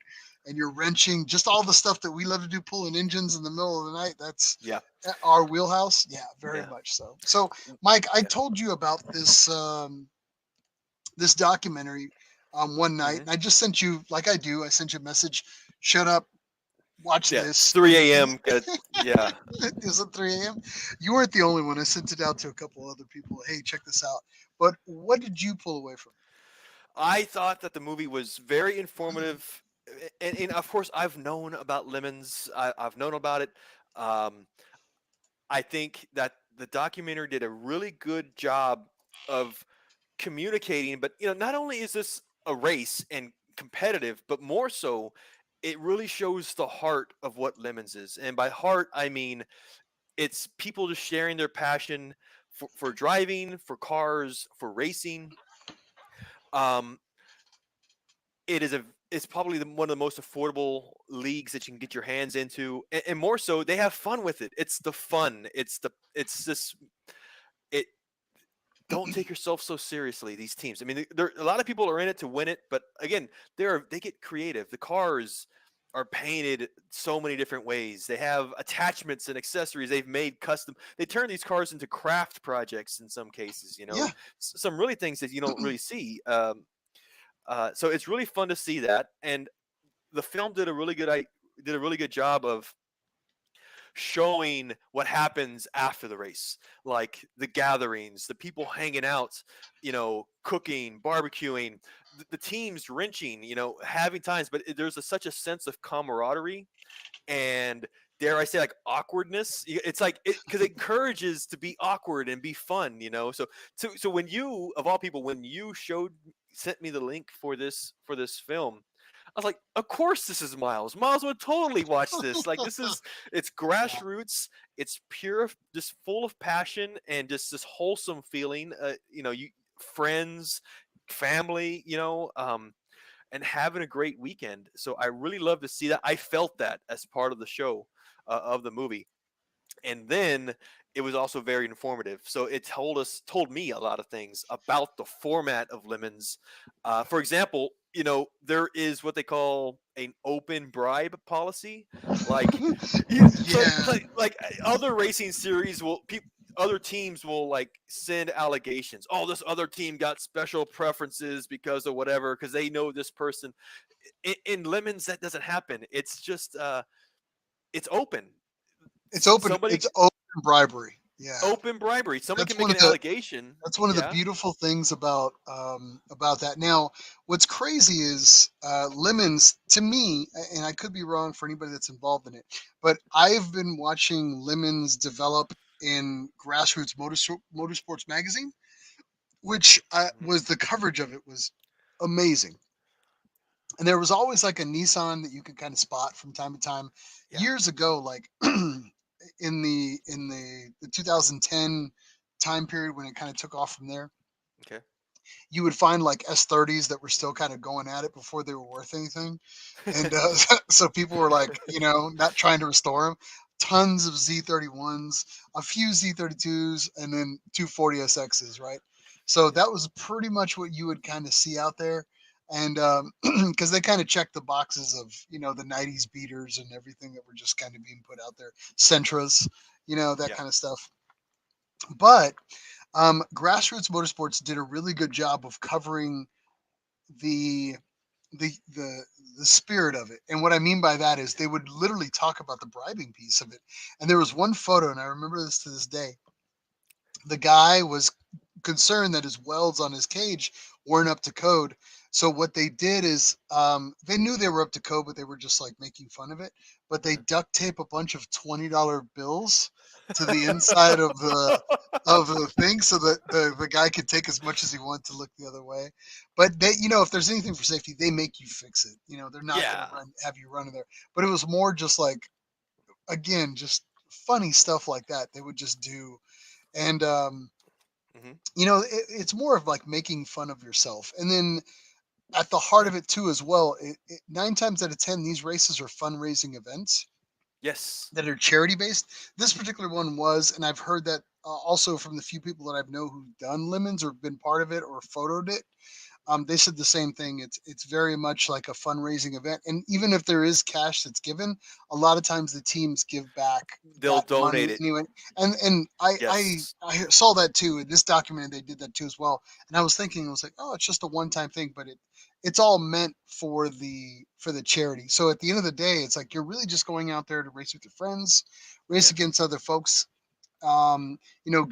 and you're wrenching, just all the stuff that we love to do, pulling engines in the middle of the night. That's Yeah. our wheelhouse. Yeah, very Yeah. much so. So, Mike, I Yeah. told you about this this documentary one night, Hmm. and I just sent you, like I do, I sent you a message. Shut up, watch Yeah. It's this. 3 a.m. Yeah. It was at 3 a.m. You weren't the only one. I sent it out to a couple other people. Hey, check this out. But what did you pull away from I thought that the movie was very informative, and of course, I've known about lemons. I've known about it. Um, I think that the documentary did a really good job of communicating. But not only is this a race and competitive, but more so, it really shows the heart of what lemons is. And by heart, I mean it's people just sharing their passion for driving, for cars, for racing. Um, it is a it's probably one of the most affordable leagues that you can get your hands into, and more so, they have fun with it. It's the fun. It's this it. Don't take yourself so seriously. These teams. I mean, there a lot of people are in it to win it, but again, they get creative. The cars are painted so many different ways. They have attachments and accessories they've made custom. They turn these cars into craft projects in some cases. it? Some really things that you don't really see. So it's really fun to see that, and the film did a really good job of showing what happens after the race, like the gatherings, the people hanging out, cooking, barbecuing, the teams wrenching, having times. But there's such a sense of camaraderie and, dare I say, like, awkwardness. It's like because it encourages to be awkward and be fun. So when you, of all people, when you sent me the link for this film, I was like, of course this is Miles. Miles would totally watch this. Like, it's Yeah. grassroots, it's pure, just full of passion and just this wholesome feeling. You friends, family, and having a great weekend. So I really love to see that. I felt that as part of the show, of the movie. And then it was also very informative. So it told me a lot of things about the format of lemons. For example, there is what they call an open bribe policy. Like, so Yeah. other racing series other teams will, like, send allegations. Oh, this other team got special preferences because of whatever, because they know this person. In lemons, that doesn't happen. It's just it's open. It's open. Somebody It's open bribery. Yeah. Open bribery. Somebody That's can one make of an the allegation. That's one of the Yeah. beautiful things about that. Now, what's crazy is lemons to me, and I could be wrong for anybody that's involved in it, but I've been watching lemons develop in grassroots motorsports magazine, which Hmm. was the coverage of it was amazing. And there was always like a Nissan that you could kind of spot from time to time. Yeah. Years ago, like in the 2010 time period when it kind of took off from there, Okay. you would find like S30s that were still kind of going at it before they were worth anything. And so people were like, not trying to restore them. Tons of Z31s, a few Z32s, and then 240SXs, right? So Yeah. that was pretty much what you would kind of see out there. And because they kind of checked the boxes of, the 90s beaters and everything that were just kind of being put out there, Sentras, that Yeah. kind of stuff. But Grassroots Motorsports did a really good job of covering the the the the spirit of it. And what I mean by that is they would literally talk about the bribing piece of it. And there was one photo, and I remember this to this day. The guy was concerned that his welds on his cage weren't up to code. So what they did is they knew they were up to code, but they were just like making fun of it. But they duct tape a bunch of $20 bills to the inside of the thing so that the guy could take as much as he wanted to look the other way. But they, if there's anything for safety, they make you fix it. They're not going to Yeah. have you run in there. But it was more just like, again, just funny stuff like that they would just do. And Hmm. it's more of like making fun of yourself. And then at the heart of it too, as well, 9 times out of 10, these races are fundraising events Yes. that are charity based. This particular one was, and I've heard that also from the few people that I've know who've done lemons or been part of it or photoed it. They said the same thing. It's very much like a fundraising event, and even if there is cash that's given, a lot of times the teams give back They'll that donate money it. anyway. And Yes. I saw that too in this documentary. They did that too as well, and I was thinking, I was like, oh, it's just a one time thing, but it's all meant for the charity. So at the end of the day, it's like you're really just going out there to race with your friends, race Yeah. against other folks,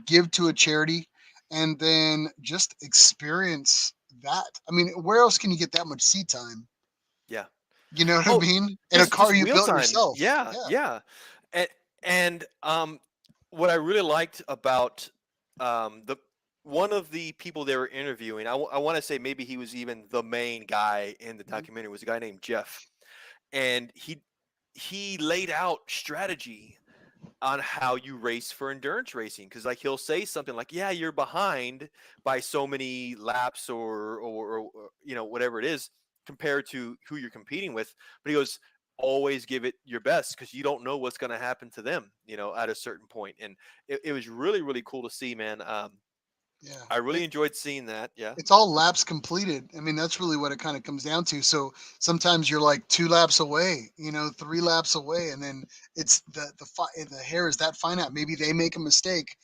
give to a charity, and then just experience that. I mean, where else can you get that much seat time? Yeah. You know what I Oh, mean? In a just car you wheel built time. yourself. Yeah, Yeah. yeah. And what I really liked about the one of the people they were interviewing, I want to say maybe he was even the main guy in the Mhm. documentary, was a guy named Jeff, and he laid out strategy on how you race for endurance racing, because like he'll say something like, yeah, you're behind by so many laps, or whatever it is, compared to who you're competing with, but he goes, always give it your best, because you don't know what's going to happen to them, at a certain point. And it was really, really cool to see, man. Yeah. I really enjoyed seeing that. Yeah. It's all laps completed. I mean, that's really what it kind of comes down to. So sometimes you're like 2 laps away, 3 laps away, and then it's the hair is that fine out. Maybe they make a mistake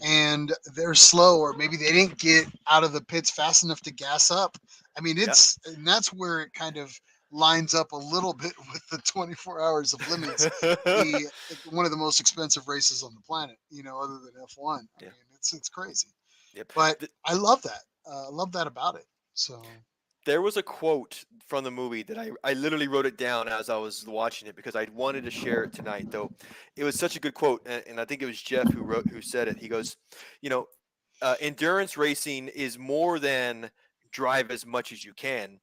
and they're slow, or maybe they didn't get out of the pits fast enough to gas up. I mean, Yeah. and that's where it kind of lines up a little bit with the 24 hours of limits, the one of the most expensive races on the planet, other than F1. I Yeah. mean, it's crazy. Yep. But I love that. I love that about it. So There was a quote from the movie that I literally wrote it down as I was watching it, because I wanted to share it tonight. Though it was such a good quote, and I think it was Jeff who said it. He goes, you know, endurance racing is more than drive as much as you can.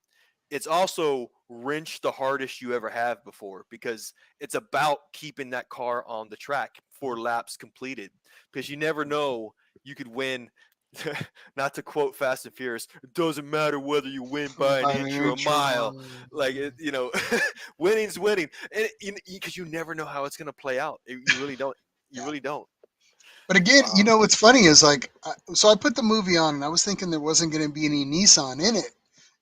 It's also wrench the hardest you ever have before, because it's about keeping that car on the track for laps completed, because you never know, you could win. Not to quote Fast and Furious, it doesn't matter whether you win by an by an inch or a inch or a mile. mile. Like winning's winning, and because you never know how it's going to play out. You really don't. You Yeah. really don't. But again, Um, what's funny is like, so I put the movie on and I was thinking there wasn't going to be any Nissan in it.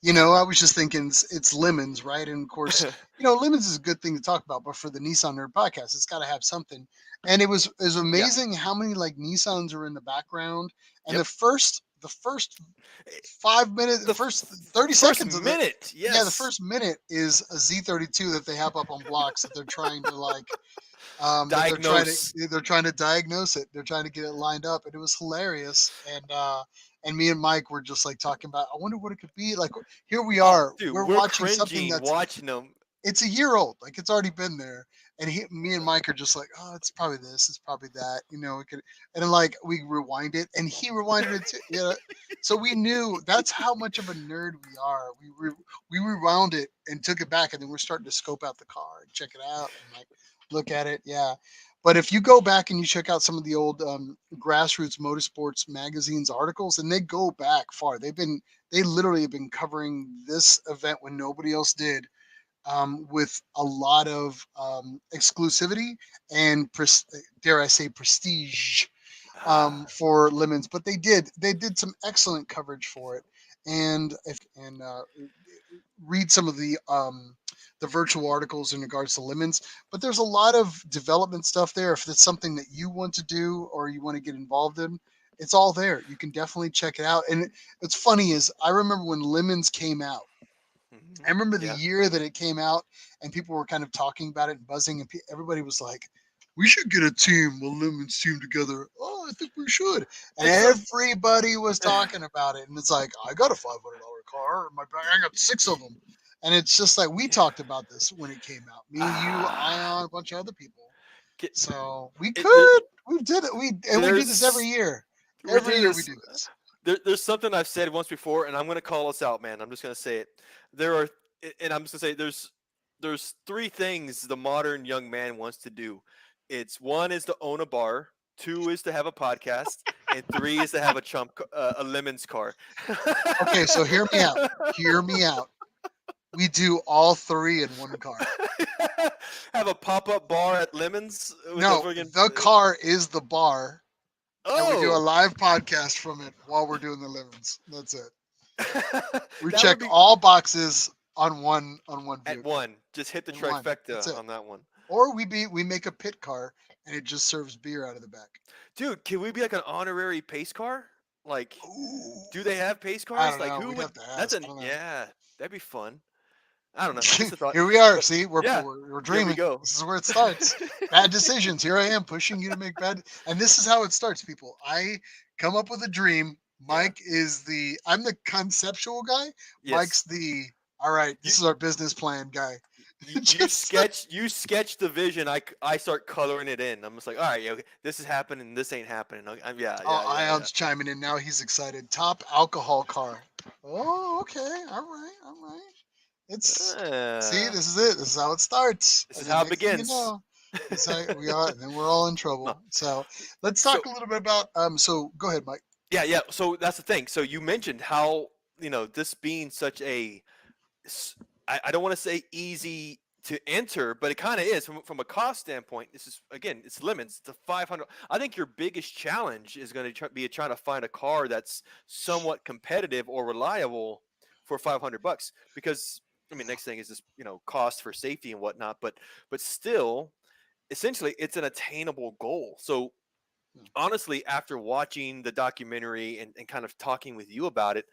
yeah. I was just thinking it's Lemons, right? And of course, Lemons is a good thing to talk about, but for the Nissan Nerd podcast, it's got to have something. And it was Yeah. amazing how many like Nissans are in the background. And Yep. the first 5 minutes, the The first 30 first seconds of the minute, yeah, the yes. first minute is a Z32 that they have up on blocks that they're trying to like that Diagnose. they're trying to diagnose it. They're trying to get it lined up, and it was hilarious. And me and Mike were just like talking about. I wonder what it could be. Like here we Oh, are. dude, We're we're watching something cringing that's watching them. it's a year old. Like it's already been there. And me and Mike are just like, oh, it's probably this. It's probably that. It could. And then like we rewind it, and he rewinded it too. So we knew that's how much of a nerd we are. We rewound it and took it back, and then we're starting to scope out the car and check it out and like look at it. Yeah. But if you go back and you check out some of the old grassroots motorsports magazines articles, and they go back far, they literally have been covering this event when nobody else did, with a lot of exclusivity and dare I say prestige, Ah, for Lemons. But they did some excellent coverage for it, and if and read some of the virtual articles in regards to Lemons. But there's a lot of development stuff there. If it's something that you want to do or you want to get involved in, it's all there. You can definitely check it out. And it's funny is I remember when Lemons came out. I mhm, remember the yeah. year that it came out, and people were kind of talking about it and buzzing, and everybody was like, "We should get a team, a Lemons team together." Oh, I think we should. And It's a everybody was talking about it, and it's like, I got a $500 car in my bag. I got 6 of them, and it's just like we yeah. talked about this when it came out. Me, you, Ah, Ion, a bunch of other people. get, So we it, there, could, we did it. We do this every there's year. we Every do year we this. do this. There's something I've said once before, and I'm going to call us out, man. I'm just going to say it. There are, and I'm just going to say there's three things the modern young man wants to do. It's one is to own a bar, two is to have a podcast, and three is to have a lemons car. Okay, so hear me out. Hear me out. We do all three in one car. Have a pop up bar at Lemons with a No, friggin' the car is the bar, and we do a oh. live podcast from it while we're doing the livings. That's it. We That would check be all boxes on one at vehicle. one. Just hit the And one. That's trifecta it. on that one. Or we make a pit car and it just serves beer out of the back. Dude, can we be like an honorary pace car? Like, Ooh, do they have pace I cars? don't Like, know. who We'd would? have to That's ask. I an don't know. yeah. That'd be fun. I don't know. Just a thought. Here we are. But See, yeah, we're there we dreaming. go. This is where it starts. Bad decisions. Here I am pushing you to make bad. And this is how it starts, people. I come up with a dream. Yeah. Mike is the. I'm the conceptual guy. Mike's Yes. the. All right, You this is our business plan guy. you Just sketch the vision. I start coloring it in. I'm just like, all right, okay, this is happening. This ain't happening. Yeah, oh, yeah, yeah, yeah. Ion's chiming in now. He's excited. Top alcohol car. Oh, okay. All right. All right. It's see, Ah, this is it. This is how it starts. this And is the how it next thing you begins. know, this how we are, and then we're all in No. trouble. So let's So talk a little bit about so go ahead, Mike. yeah, yeah. So that's the thing. So you mentioned how this being such a s- I don't want to say easy to enter, but it kind of is from a cost standpoint. This is again, it's limits to 500. I think your biggest challenge is going to be trying to find a car that's somewhat competitive or reliable for 500 bucks. Because I mean, next thing is this, cost for safety and whatnot. But still, essentially, it's an attainable goal. So Yeah. honestly, after watching the documentary and kind of talking with you about it,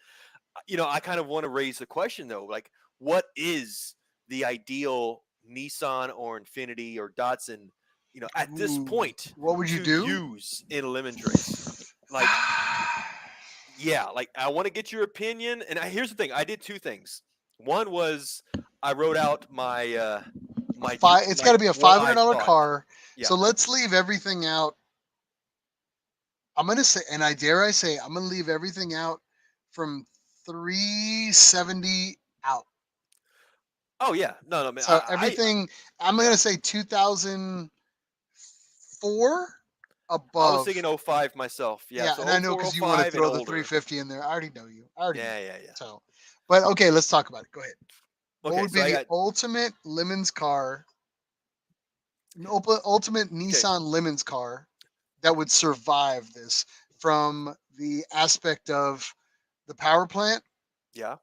I kind of want to raise the question though, like, what is the ideal Nissan or Infinity or Datsun, at this Ooh, point what would you to do? use in lemons race? Like, yeah, like I want to get your opinion. And here's the thing: I did two things. One was I wrote out my It's got my to be a what five hundred I dollar thought. car. Yeah. So let's leave everything out. I'm gonna say, and I dare I say, I'm gonna leave everything out from 370 out. Oh yeah. No, no, man. So everything, I'm Yeah. gonna say 2004 I was thinking above. '05 myself. Yeah. Yeah, and I So know '04, because you want to '05 and throw the older. 350 in there. I already know you. I already know. Yeah, yeah, yeah. So, but okay, let's talk about it. Go ahead. What Okay, would so be I the got ultimate Lemons car, ultimate okay. Nissan Lemons car that would survive this from the aspect of the power plant, Yeah.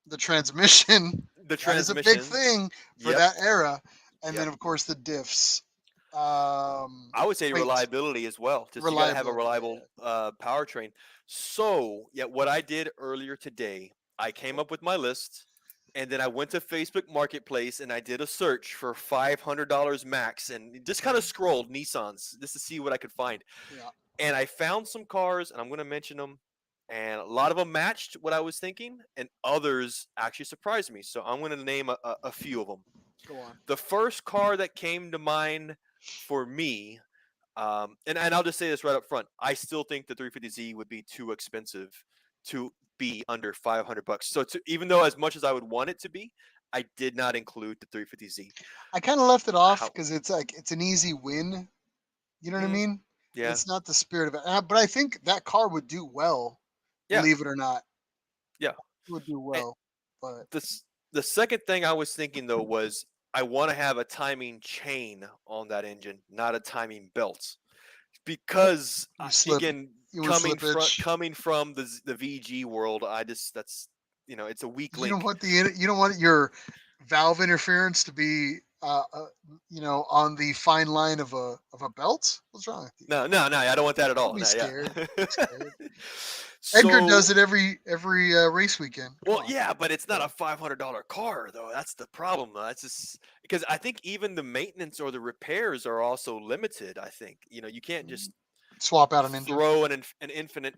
the transmission, The that is a big transmission. thing for Yep. that era, and then Yep. of course the diffs. I would say Weight, reliability as well. Just you got to have a reliability. Yeah, reliable powertrain. So, yeah, what I did earlier today, I came up with my list, and then I went to Facebook Marketplace and I did a search for $500 max, and just kind of scrolled Nissans just to see what I could find. yeah. And I found some cars, and I'm going to mention them. And a lot of them matched what I was thinking, and others actually surprised me. So I'm going to name a few of them. Go on. The first car that came to mind for me, and I'll just say this right up front, I still think the 350Z would be too expensive to be under 500 bucks. So even though as much as I would want it to be, I did not include the 350Z. I kind of left it off How? because it's like it's an easy win. You know what I Mm, mean? yeah, It's not the spirit of it. But I think that car would do well, yeah, believe it or not. yeah. It would do And well. But the second thing I was thinking though was I want to have a timing chain on that engine, not a timing belt, because you slip, again, you want slippage. coming from the VG world, I just that's it's a weak You don't link. want you don't want your valve interference to be on the fine line of a belt. What's wrong with you? No, no, no, I don't want that at Don't all. be No, yeah. scared. Don't be scared. Edgar So, does it every race weekend. Come well, on. yeah, but it's not Yeah. a $500 car though. That's the problem. Though. That's just because I think even the maintenance or the repairs are also limited. I think you can't just Swap out an engine. throw an infinite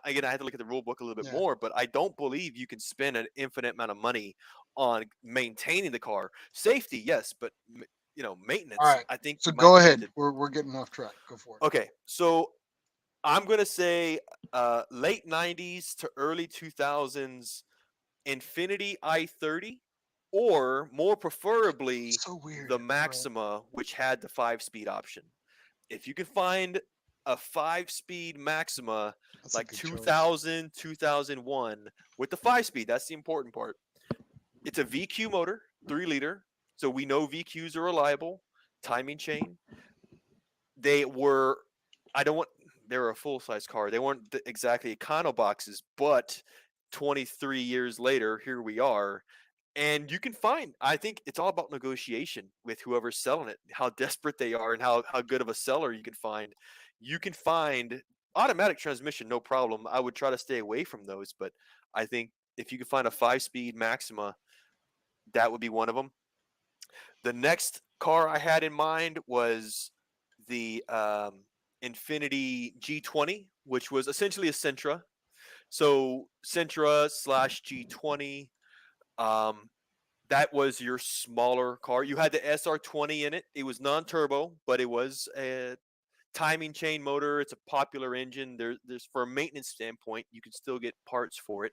again. I had to look at the rule book a little bit Yeah. more, but I don't believe you can spend an infinite amount of money on maintaining the car. Safety, yes, but All maintenance, right. I think So you might go be ahead. limited. We're getting off track. Go for it. Okay, so I'm gonna say late '90s to early 2000s Infinity i30, or more preferably So weird. the All right. Maxima, which had the 5-speed option. If you can find a 5-speed Maxima That's a like good choice. 2000, 2001 with the 5-speed, that's the important part. It's a VQ motor, 3-liter. So we know VQs are reliable. Timing chain. They were, I don't want, they were a full size car. They weren't exactly econo boxes, but 23 years later, here we are. And you can find, I think it's all about negotiation with whoever's selling it, how desperate they are, and how good of a seller you can find. You can find automatic transmission, no problem. I would try to stay away from those, but I think if you could find a 5-speed Maxima, that would be one of them. The next car I had in mind was the Infiniti G20, which was essentially a Sentra. So Sentra slash G20. Um, that was your smaller car. You had the SR20 in it. It was non-turbo, but it was a timing chain motor. It's a popular engine. There's for a maintenance standpoint, you can still get parts for it.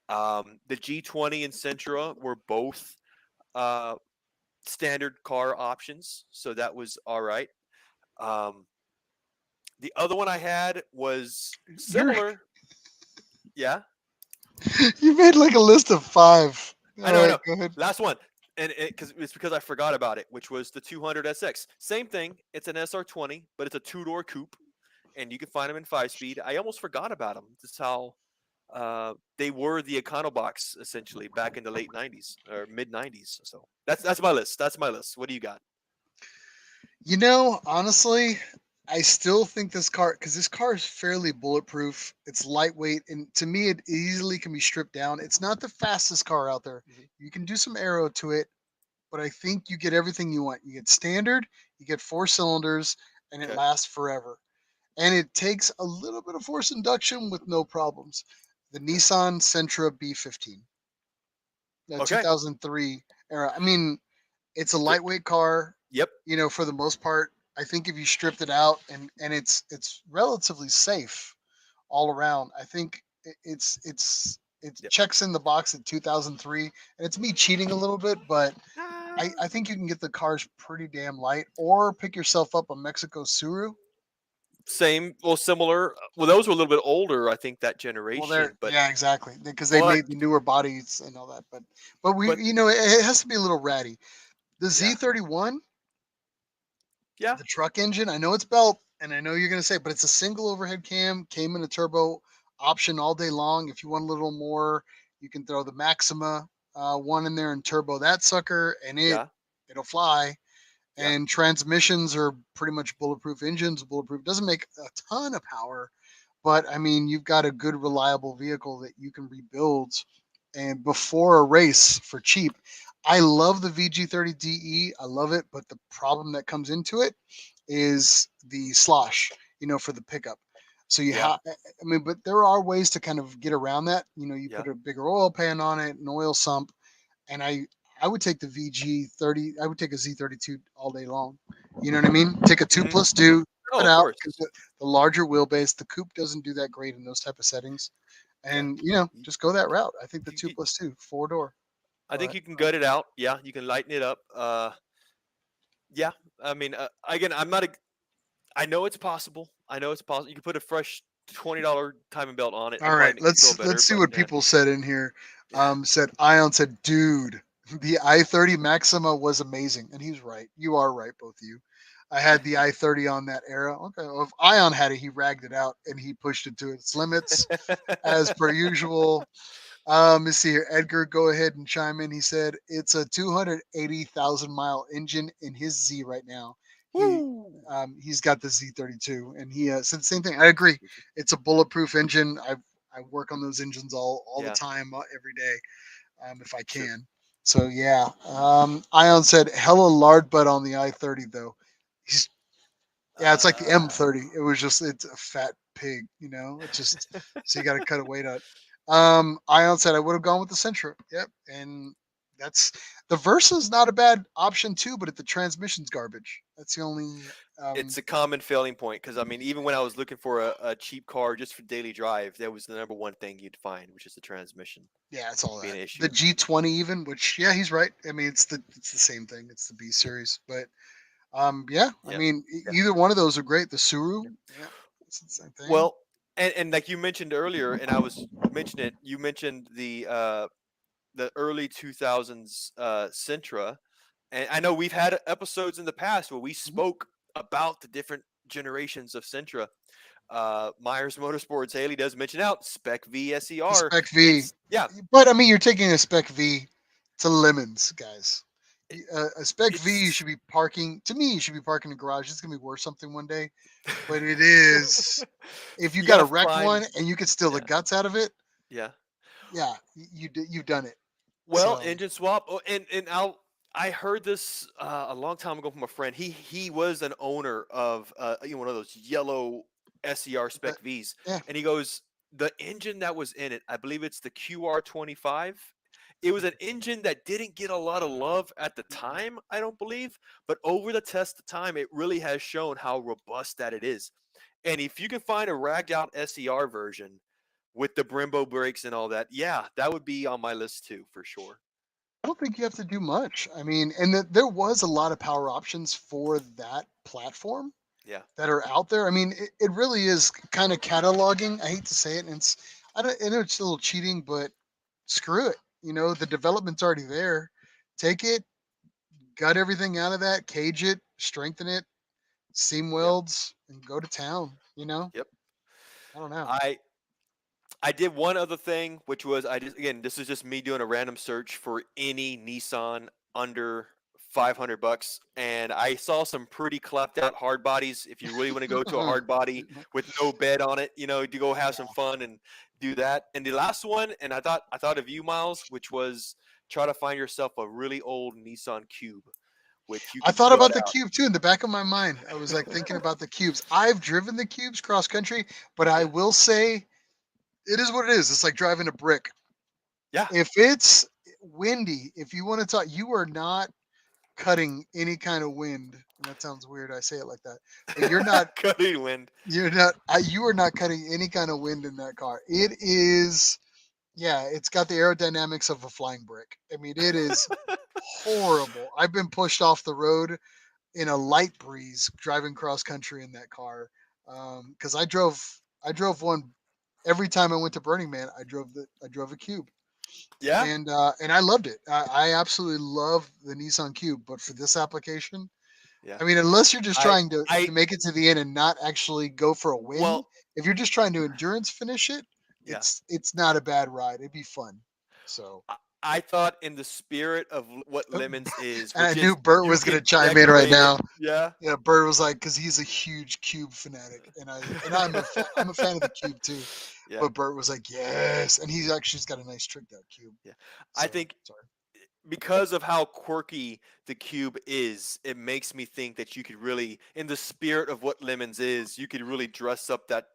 The G20 and Sentra were both uh, standard car options, so that was all right. Um, the other one I had was You're similar. Yeah, you made like a list of 5. I All know, I right, know. go ahead. Last one, and it's because I forgot about it, which was the 200 SX. Same thing. It's an SR20, but it's a two-door coupe, and you can find them in 5-speed. I almost forgot about them. That's how they were the Econobox essentially back in the late 90s or mid 90s. So that's my list. That's my list. What do you got? Honestly, I still think this car, because this car is fairly bulletproof. It's lightweight, and to me, it easily can be stripped down. It's not the fastest car out there. Mhm. You can do some aero to it, but I think you get everything you want. You get standard, you get 4 cylinders, and it Okay. lasts forever. And it takes a little bit of force induction with no problems. The Okay. Nissan Sentra B15, the Okay. 2003 era. I mean, it's a So, lightweight car, yep. for the most part. I think if you stripped it out, and it's relatively safe all around. I think it Yep. checks in the box at 2003, and it's me cheating a little bit, but I Ah. think you can get the cars pretty damn light, or pick yourself up a Mexico Suru. Same. Well, similar. Well, those were a little bit older, I think, that Well, they're generation. But yeah, exactly, because they but made the newer bodies and all that. But we, but it has to be a little ratty. The yeah, Z31, yeah, the truck engine, I know it's belt, and I know you're gonna say, but it's a single overhead cam, came in a turbo option all day long. If you want a little more, you can throw the Maxima one in there and turbo that sucker, and yeah, it'll fly. yeah. And transmissions are pretty much bulletproof. Engines bulletproof. Doesn't make a ton of power, but I mean, you've got a good, reliable vehicle that you can rebuild and before a race for cheap. I love the VG30DE. I love it, but the problem that comes into it is the slosh, for the pickup. So you Yeah, have, I mean, but there are ways to kind of get around that. You yeah. put a bigger oil pan on it, an oil sump, and I would take the VG30. I would take a Z32 all day long. You know what I mean? Take a two Hmm. plus two, Oh, rip it of out, course. because the larger wheelbase, the coupe doesn't do that great in those type of settings. Yeah. And You, just go that route. I think the two you, plus two, 4 door. I think But you can gut it out. Yeah, you can lighten it up. Yeah. I mean, again, I'm not. I know it's possible. I know it's possible. You can put a fresh $20 timing belt on it all and right, probably make it feel let's better. see But what people said in here. yeah, Said Ion said, dude, the i30 Maxima was amazing, and he's right. You are right, both of you. I had the i30 on that era. Okay, well, if Ion had it, he ragged it out and he pushed it to its limits as per usual. Let's see here. Edgar, go ahead and chime in. He said it's a 280,000 mile engine in his Z right now. He Woo! he's got the Z32, and he said the same thing. I agree. It's a bulletproof engine. I work on those engines all the Yeah, time, every day, if I sure. can. So yeah. Ion said hella lard butt on the i30 though. He's Yeah, it's like the Uh, M30. It's a fat pig, It's just so you got to cut a weight out. Ion said I would have gone with the Sentra. Yep, and that's the Versa's not a bad option too, but if the transmission's garbage, that's the only. it's a common failing point because I mean, even when I was looking for a cheap car just for daily drive, that was the number one thing you'd find, which is the transmission Yeah, it's all being that. an The issue. G20 even, which yeah, he's right. I mean, it's the same thing. It's the B series, but yeah, I Yeah, mean, yeah. either one of those are great. The Yeah. Suru, yeah, it's the same thing. Well, and like you mentioned earlier, and I was mentioning it. You mentioned the early 2000s Sentra, and I know we've had episodes in the past where we Mhm. spoke about the different generations of Sentra. Myers Motorsports, Haley does mention out Spec V The SER. Spec V. It's yeah, But I mean, you're taking a Spec V to lemons, guys. it, A Spec V, you it's should be parking. To me, you should be parking in the garage. It's gonna be worth something one day. But it is. If you you got a gotta wrecked find one and you can steal the yeah, guts out of it, yeah. yeah, you've done it. Well, So engine swap. Oh, and I heard this a long time ago from a friend. He was an owner of one of those yellow SER that, Spec Vs, yeah, and he goes, the engine that was in it, I believe it's the QR25. It was an engine that didn't get a lot of love at the time, I don't believe, but over the test of time, it really has shown how robust that it is. And if you can find a ragged out SER version with the Brembo brakes and all that, yeah, that would be on my list too, for sure. I don't think you have to do much. I mean, and there was a lot of power options for that platform Yeah. that are out there. I mean, it really is kind of cataloging. I hate to say it, and I know it's a little cheating, but screw it. The development's already there. Take it, gut everything out of that, cage it, strengthen it, seam Yep. welds, and go to town. Yep. I don't know. I I did one other thing, which was I just again, this is just me doing a random search for any Nissan under 500 bucks, and I saw some pretty clapped out hard bodies. If you really want to go to a hard body with no bed on it, to go have some Yeah. fun and do that. And the last one, and I thought of you, Miles, which was try to find yourself a really old Nissan Cube, which you I could thought gut about the cube too in the back of my mind. I was like thinking about the cubes. I've driven the cubes cross country, but I Yeah. will say it is what it is. It's like driving a brick. Yeah. If it's windy, if you want to talk, you are not cutting any kind of wind. And that sounds weird. I say it like that, but you're not. Cutting wind. You're not. You are not cutting any kind of wind in that car. It is. Yeah, it's got the aerodynamics of a flying brick. I mean, it is horrible. I've been pushed off the road in a light breeze driving cross country in that car because I drove one every time I went to Burning Man. I drove a Cube Yeah. and I loved it. I absolutely love the Nissan Cube, but for this application, Yeah. I mean, unless you're just I trying to I make it to the end and not actually go for a win, well, if you're just trying to endurance finish it, yeah. it's not a bad ride. It'd be fun. So, I thought in the spirit of what and Lemons is, I which knew is Bert you was gonna can chime in right decorate it. now. Yeah. Yeah, Bert was like, because he's a huge Cube fanatic, and I'm a fan of the Cube too. Yeah. But Bert was like, yes, and he's actually's got a nice tricked out Cube. Yeah. I So think sorry. because of how quirky the cube is, it makes me think that you could really, in the spirit of what Lemons is, you could really dress up that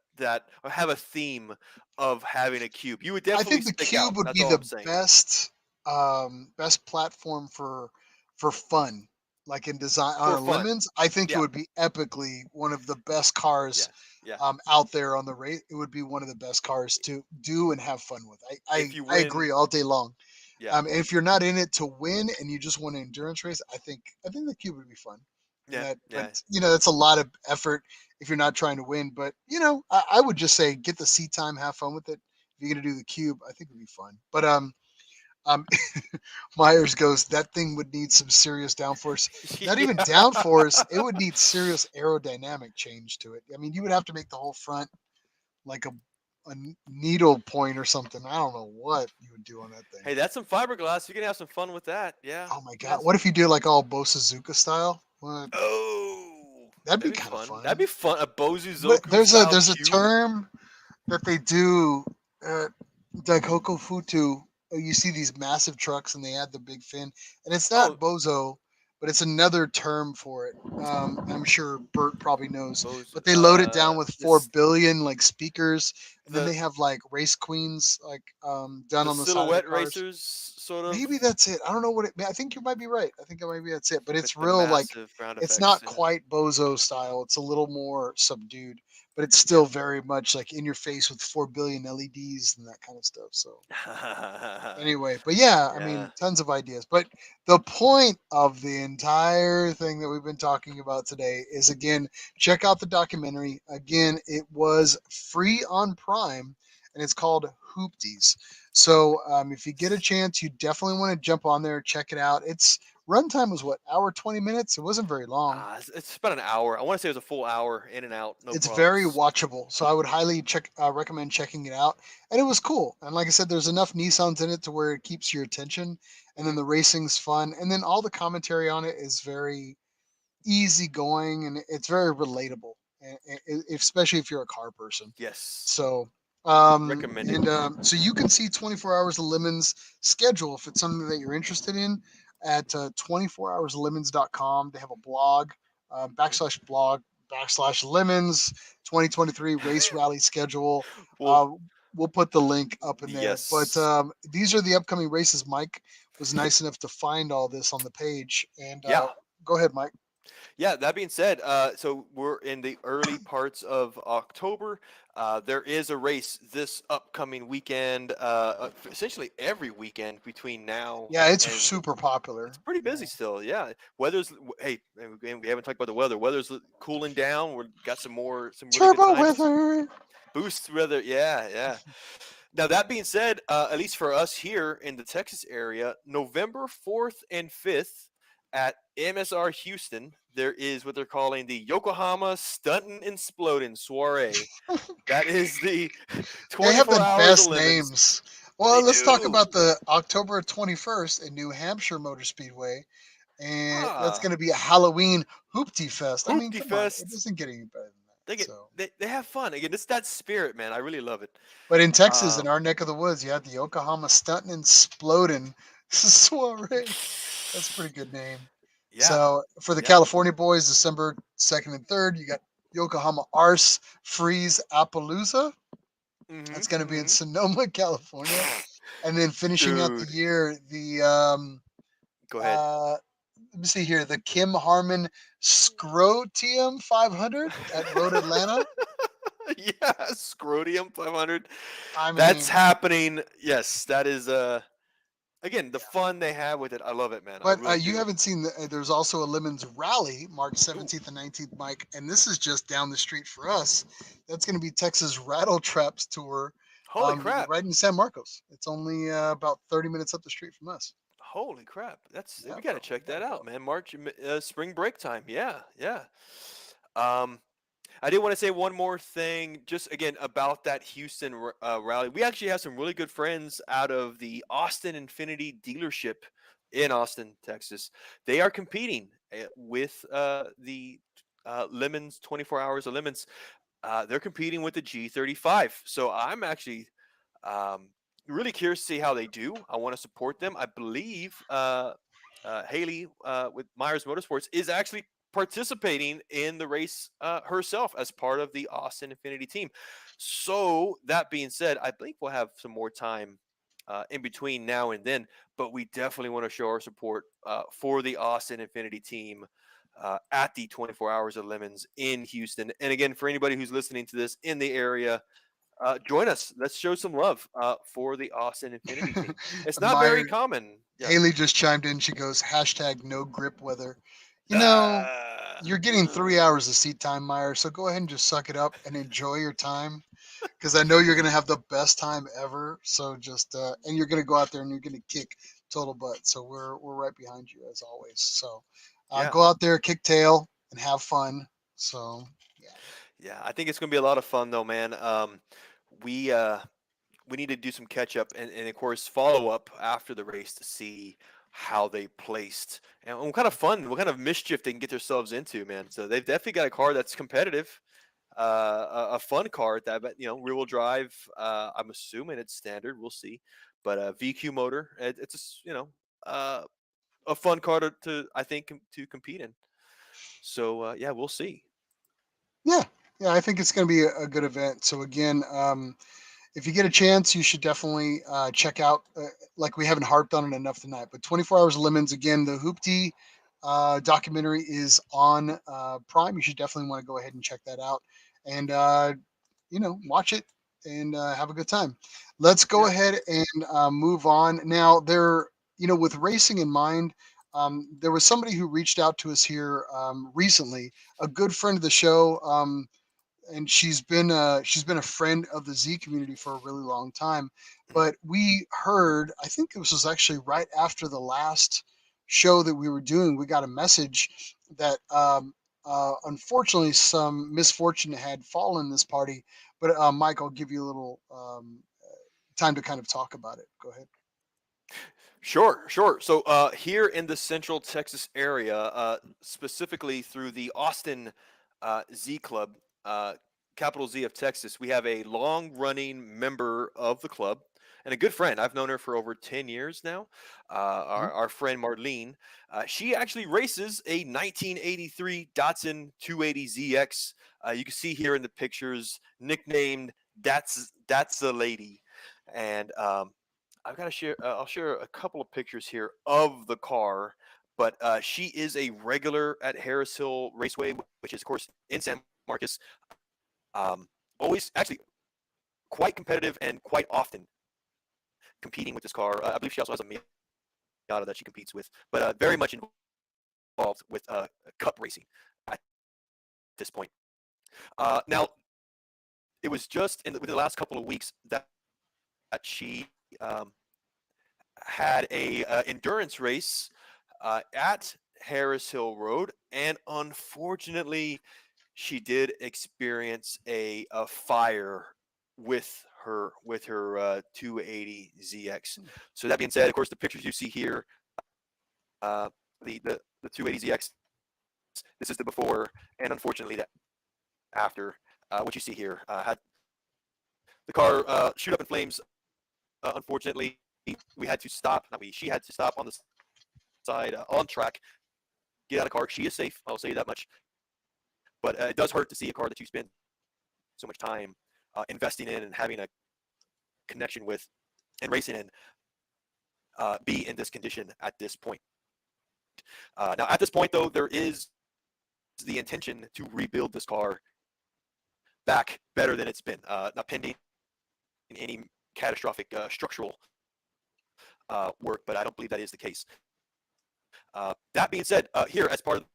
or have a theme of having a cube. You would I definitely think the stick out. Cube would That's be all I'm the saying. best platform for fun, like in design on For a fun. lemons. I think it Yeah. would be epically one of the best Yeah. cars Yeah. out there on the race. It would be one of the best cars to do and have fun with. I If I, you I win, agree all day long. yeah. If you're not in it to win and you just want an endurance race, I think the Cube would be fun. And Yeah. that, but Yeah. that's a lot of effort if you're not trying to win. But I would just say get the seat time, have fun with it. If you're gonna do the Cube, I think it'd be fun. But um, Myers goes, that thing would need some serious downforce. Not even Yeah. downforce, it would need serious aerodynamic change to it. I mean, you would have to make the whole front like a needle point or something. I don't know what you would do on that thing. Hey, that's some fiberglass. You can have some fun with that. Yeah. Oh my You can have god, what some if you do like all Bo Suzuka style? What? Oh, That'd be that'd be kind of fun. That'd be fun. fun. A Bozu But Zoku there's a style there's a cube. term that they do at Daikoko Futu. You see these massive trucks and they add the big fin, and it's not Oh, bozo, but it's another term for it. I'm sure Bert probably knows, Bozu. but they load it down with four This billion like speakers, and then the they have like race queens like done the on the side of the silhouette cars. racers sort of Maybe that's it. I don't know what it. I think you might be right. I think maybe that's it. But with it's the real like massive ground it's effects. not Yeah. quite bozo style. It's a little more subdued, but it's Yeah. still very much like in your face with 4 billion LEDs and that kind of stuff. So anyway, but yeah, I Yeah. mean, tons of ideas. But the point of the entire thing that we've been talking about today is again, check out the documentary. Again, it was free on Prime, and it's called Hoopties. So if you get a chance, you definitely want to jump on there, check it out. It's Runtime was what, hour 20 minutes? It wasn't very long. It's about an hour. I want to say it was a full hour in and out, no It's very problems. watchable, so I would highly recommend checking it out. And it was cool. And like I said, there's enough Nissans in it to where it keeps your attention. And then Mhm. the racing's fun. And then all the commentary on it is very easygoing and it's very relatable, especially if you're a car person. Yes, So, recommended. and so you can see 24 Hours of Lemons schedule if it's something that you're interested in at 24hourslemons.com. They have a blog, Mhm. /blog/lemons 2023 race rally schedule. Well, Uh, we'll put the link up in there. But yes, these are the upcoming races. Mike was nice enough to find all this on the page. And yeah. go ahead, Mike. Yeah, that being said, so we're in the early parts of October. There is a race this upcoming weekend, essentially every weekend between now Yeah, it's and super popular. it's pretty busy Yeah. still. Yeah, hey, and we haven't talked about the weather. Weather's cooling down. We've got some really good Turbo times. weather. Boost weather. Yeah, yeah. Now that being said, at least for us here in the Texas area, November 4th and 5th at MSR Houston, there is what they're calling the Yokohama Stuntin' and Splodin' Soiree. That is the They have 24 the hours of best lemons. names. They Well, let's talk do. about the October 21st in New Hampshire Motor Speedway. And that's going Ah, to be a Halloween hoopty fest. I mean, Hoopty come on. It Fest. doesn't get any better than that. They get So, they have fun again. It's that spirit, man. I really love it. but in Texas, in Um, our neck of the woods, you have the Yokohama Stuntin' and Splodin' Soiree. That's a pretty good name. yeah, So for the yeah. California boys, December 2nd and 3rd, you got Yokohama Arse Freeze Appaloosa. That's going to be in Mm-hmm. Sonoma, California. And then finishing out the Dude, year, the go ahead. uh, let me see here, the Kim Harmon Scrotium 500 at Road Atlanta. Yeah, Scrotium 500. I That's mean, happening. Yes, that is again the yeah. fun they have with it. I love it, man. I But really you do. haven't seen there's also a Lemons Rally March Ooh, 17th and 19th, Mike, and this is just down the street for us. That's going to be Texas Rattle Traps Tour, holy crap. right in San Marcos. It's only about 30 minutes up the street from us. Holy crap. That's Yeah, we got to bro. check You got that to out, go. man. March spring break time. Yeah, yeah. Um I did want to say one more thing, just again about that Houston rally. We actually have some really good friends out of the Austin Infiniti dealership in Austin, Texas. They are competing with the Lemons 24 Hours of Lemons. They're competing with the G35. So I'm actually um, really curious to see how they do. I want to support them. I believe Haley with Myers Motorsports is actually participating in the race herself as part of the Austin Infinity team. So that being said, I think we'll have some more time in between now and then, but we definitely want to show our support for the Austin Infinity team. At the 24 Hours of Lemons in Houston. And again, for anybody who's listening to this in the area, join us. Let's show some love for the Austin Infinity team. It's not very Meyer common. Yeah. Haley just chimed in. She goes, hashtag no grip weather. You know, Uh, you're getting 3 hours of seat time, Meyer. So go ahead and just suck it up and enjoy your time because I know you're going to have the best time ever. So just, and you're going to go out there and you're going to kick total butt. So we're right behind you as always. So yeah. go out there, kick tail, and have fun. So, yeah. Yeah. I think it's going to be a lot of fun, though, man. We uh, we need to do some catch up and of course follow up after the race to see how they placed and what kind of fun, what kind of mischief they can get themselves into, man. So they've definitely got a car that's competitive, a fun car that, but rear wheel drive. I'm assuming it's standard. We'll see, but a VQ motor. It's uh, a fun car to I think to compete in. So yeah, we'll see. Yeah. Yeah. I think it's going to be a good event. So, again, if you get a chance, you should definitely check out. Like we haven't harped on it enough tonight, but 24 Hours of Lemons again. The Hoopty documentary is on Prime. You should definitely want to go ahead and check that out, and watch it and have a good time. Let's go Yeah. ahead and move on now. With racing in mind. There was somebody who reached out to us here recently, a good friend of the show. And she's been a friend of the Z community for a really long time. Mhm. But we heard, I think it was actually right after the last show that we were doing, we got a message that unfortunately some misfortune had fallen this party. But Mike, I'll give you a little time to kind of talk about it. Go ahead. Sure, sure. So here in the Central Texas area, specifically through the Austin Z Club, uh, capital Z of Texas, we have a long-running member of the club and a good friend. I've known her for over 10 years now. Mhm. Our friend Marlene, she actually races a 1983 Datsun 280ZX. You can see here in the pictures, nicknamed That's the Lady, and I've got to share. I'll share a couple of pictures here of the car, but she is a regular at Harris Hill Raceway, which is, of course, in San Marcos. Always, actually, quite competitive and quite often competing with this car. I believe she also has a Miata that she competes with, but very much involved with Cup racing at this point. Now, it was just within the last couple of weeks that she had a endurance race at Harris Hill Road, and unfortunately, she did experience a fire with her 280ZX. So that being said, of course, the pictures you see here, uh, the 280ZX, this is the before, and unfortunately the after. What you see here had the car shoot up in flames. Unfortunately, we had to stop. Not we. She had to stop on the side on track, get out of the car. She is safe. I'll say that much. But it does hurt to see a car that you spend so much time investing in and having a connection with and racing in be in this condition at this point. Now, at this point, though, there is the intention to rebuild this car back better than it's been, not pending any catastrophic structural work, but I don't believe that is the case. That being said, here as part of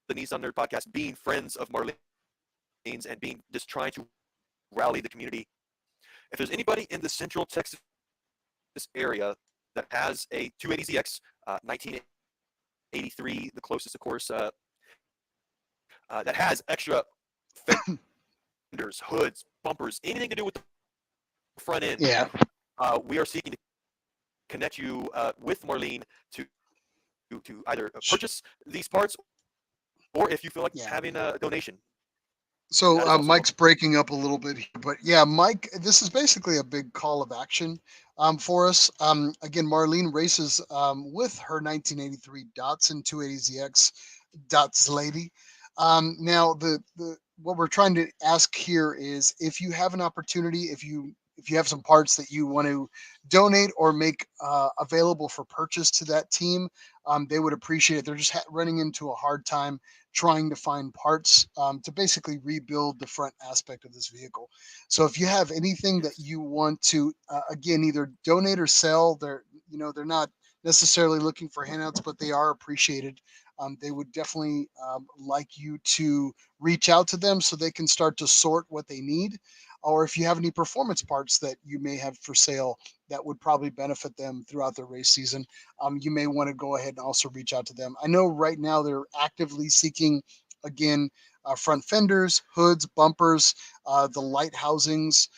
the Nissan Nerd podcast, being friends of Marlene's and being just trying to rally the community. If there's anybody in the Central Texas area that has a 280ZX 1983, the closest, of course, that has extra fenders, hoods, bumpers, anything to do with the front end, Yeah. we are seeking to connect you with Marlene to either purchase these parts, or if you feel like Yeah. having a donation, So that is also Mike's welcome. breaking up a little bit here, but yeah, Mike, this is basically a big call of action for us. Again, Marlene races with her 1983 Datsun 280ZX Dots Lady. Now, the what we're trying to ask here is if you have an opportunity, if you have some parts that you want to donate or make available for purchase to that team, they would appreciate it. They're just running into a hard time trying to find parts to basically rebuild the front aspect of this vehicle. So if you have anything that Yes. you want to, again, either donate or sell, they're not necessarily looking for handouts, but they are appreciated. They would definitely like you to reach out to them so they can start to sort what they need. Or if you have any performance parts that you may have for sale that would probably benefit them throughout the race season, you may want to go ahead and also reach out to them. I know right now they're actively seeking, again, front fenders, hoods, bumpers, the light housings,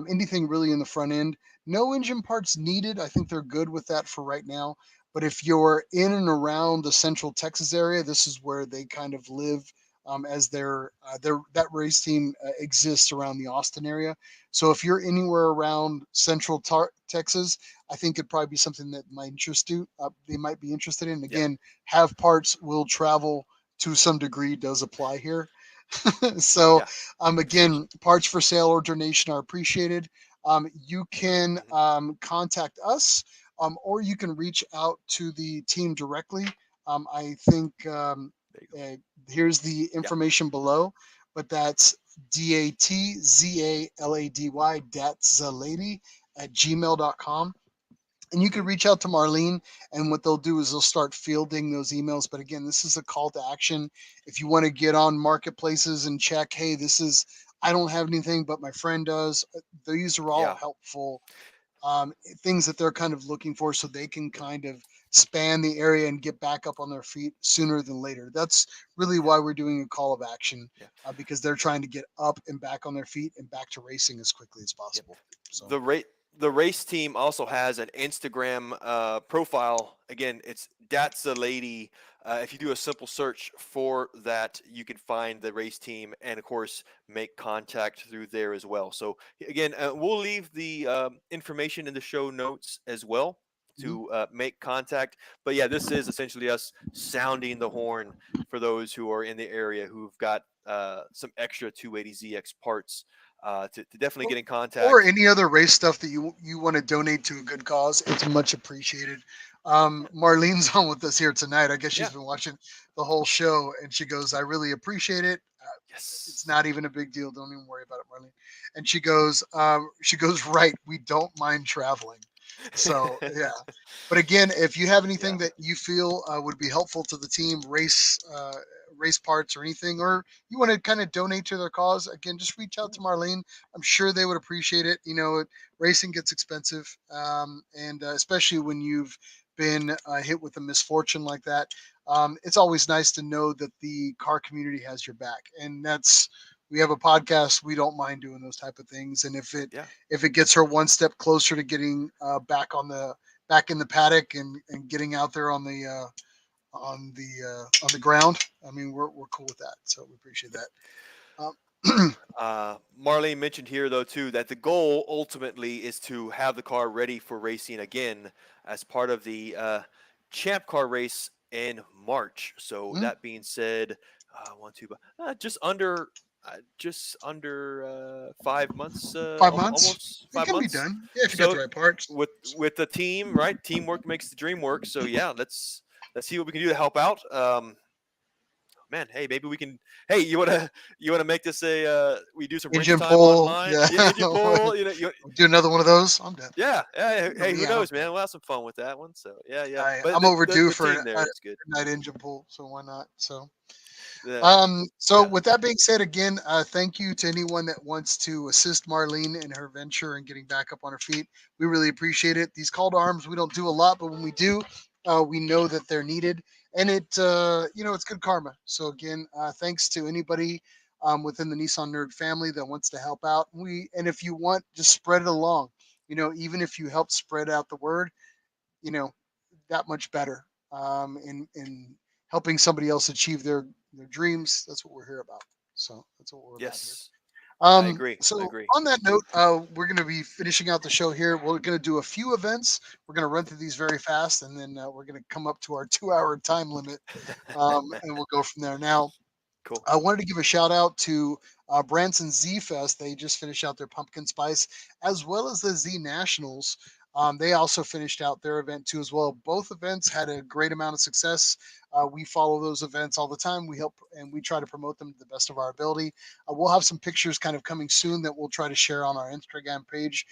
anything really in the front end. No engine parts needed. I think they're good with that for right now. But if you're in and around the Central Texas area, this is where they kind of live. As their that race team exists around the Austin area. So if you're anywhere around Central Texas, I think it'd probably be something that might interest you. They might be interested in. Yeah. Again, have parts will travel to some degree does apply here. So, Yeah. again, parts for sale or donation are appreciated. You can Hmm. contact us, or you can reach out to the team directly. I think There you go. uh, here's the Yeah. information below, but that's DATZALADY, datzalady at gmail.com. And you can Hmm. reach out to Marlene, and what they'll do is they'll start fielding those emails. But again, this is a call to action. If you want to get on marketplaces and check, hey, I don't have anything, but my friend does. These are all Yeah. helpful things that they're kind of looking for so they can kind of span the area and get back up on their feet sooner than later. That's really why we're doing a call of action, Yeah. because they're trying to get up and back on their feet and back to racing as quickly as Yeah. possible. So, The race team also has an Instagram profile. Again, it's That's a Lady. If you do a simple search for that, you can find the race team and, of course, make contact through there as well. So, again, we'll leave the information in the show notes as well mhm. to make contact. But yeah, this is essentially us sounding the horn for those who are in the area who've got some extra 280ZX parts to definitely or, get in or contact. any other race stuff that you want to donate to a good cause, it's much appreciated. Marlene's on with us here tonight. I guess she's Yeah. been watching the whole show, and she goes, "I really appreciate it. It's Yes. not even a big deal. Don't even worry about it, Marlene." And she goes, right. We don't mind traveling. So yeah. But again, if you have anything Yeah. that you feel would be helpful to the team, race parts or anything, or you want to kind of donate to their cause, again, just reach out to Marlene. I'm sure they would appreciate it. Racing gets expensive, and especially when you've been hit with a misfortune like that. It's always nice to know that the car community has your back, and that's we have a podcast. We don't mind doing those type of things, and Yeah. if it gets her one step closer to getting back in the paddock and getting out there on the ground, I mean, we're cool with that. So we appreciate Yep. that. Um, Marlene mentioned here, though, too, that the goal ultimately is to have the car ready for racing again as part of the Champ Car race in March. So that being said, one, two, just under 5 months, 5 months, almost it five can be months. done. Yeah, if you got the So right parts. with the team, right? Teamwork makes the dream work. So yeah, let's see what we can do to help out. Man, hey, maybe we can. Hey, you wanna make this a we do some race Engine time pull, online? yeah. Yeah, engine pull. Do another one of those. I'm done. Yeah, yeah. You know Hey, me, who I don't knows, care. man? We'll have some fun with that one. So yeah, yeah. But I'm the overdue the for team there is good. night engine pull, so why not? So, Yeah, so yeah, with that being said, again, thank you to anyone that wants to assist Marlene in her venture and getting back up on her feet. We really appreciate it. These call to arms, we don't do a lot, but when we do, we know that they're needed, and it's good karma. So again, thanks to anybody within the Nissan Nerd family that wants to help out. And if you want, just spread it along. Even if you help spread out the word, you know, that much better in helping somebody else achieve their dreams. That's what we're here about. So that's what we're about here. yes. I agree. I So agree. on that note, we're going to be finishing out the show here. We're going to do a few events. We're going to run through these very fast, and then we're going to come up to our 2 hour time limit, and we'll go from there. Now, Cool. I wanted to give a shout out to Branson Z Fest. They just finished out their pumpkin spice, as well as the Z Nationals. They also finished out their event too, as well. Both events had a great amount of success. We follow those events all the time. We help and we try to promote them to the best of our ability. We'll have some pictures kind of coming soon that we'll try to share on our Instagram page.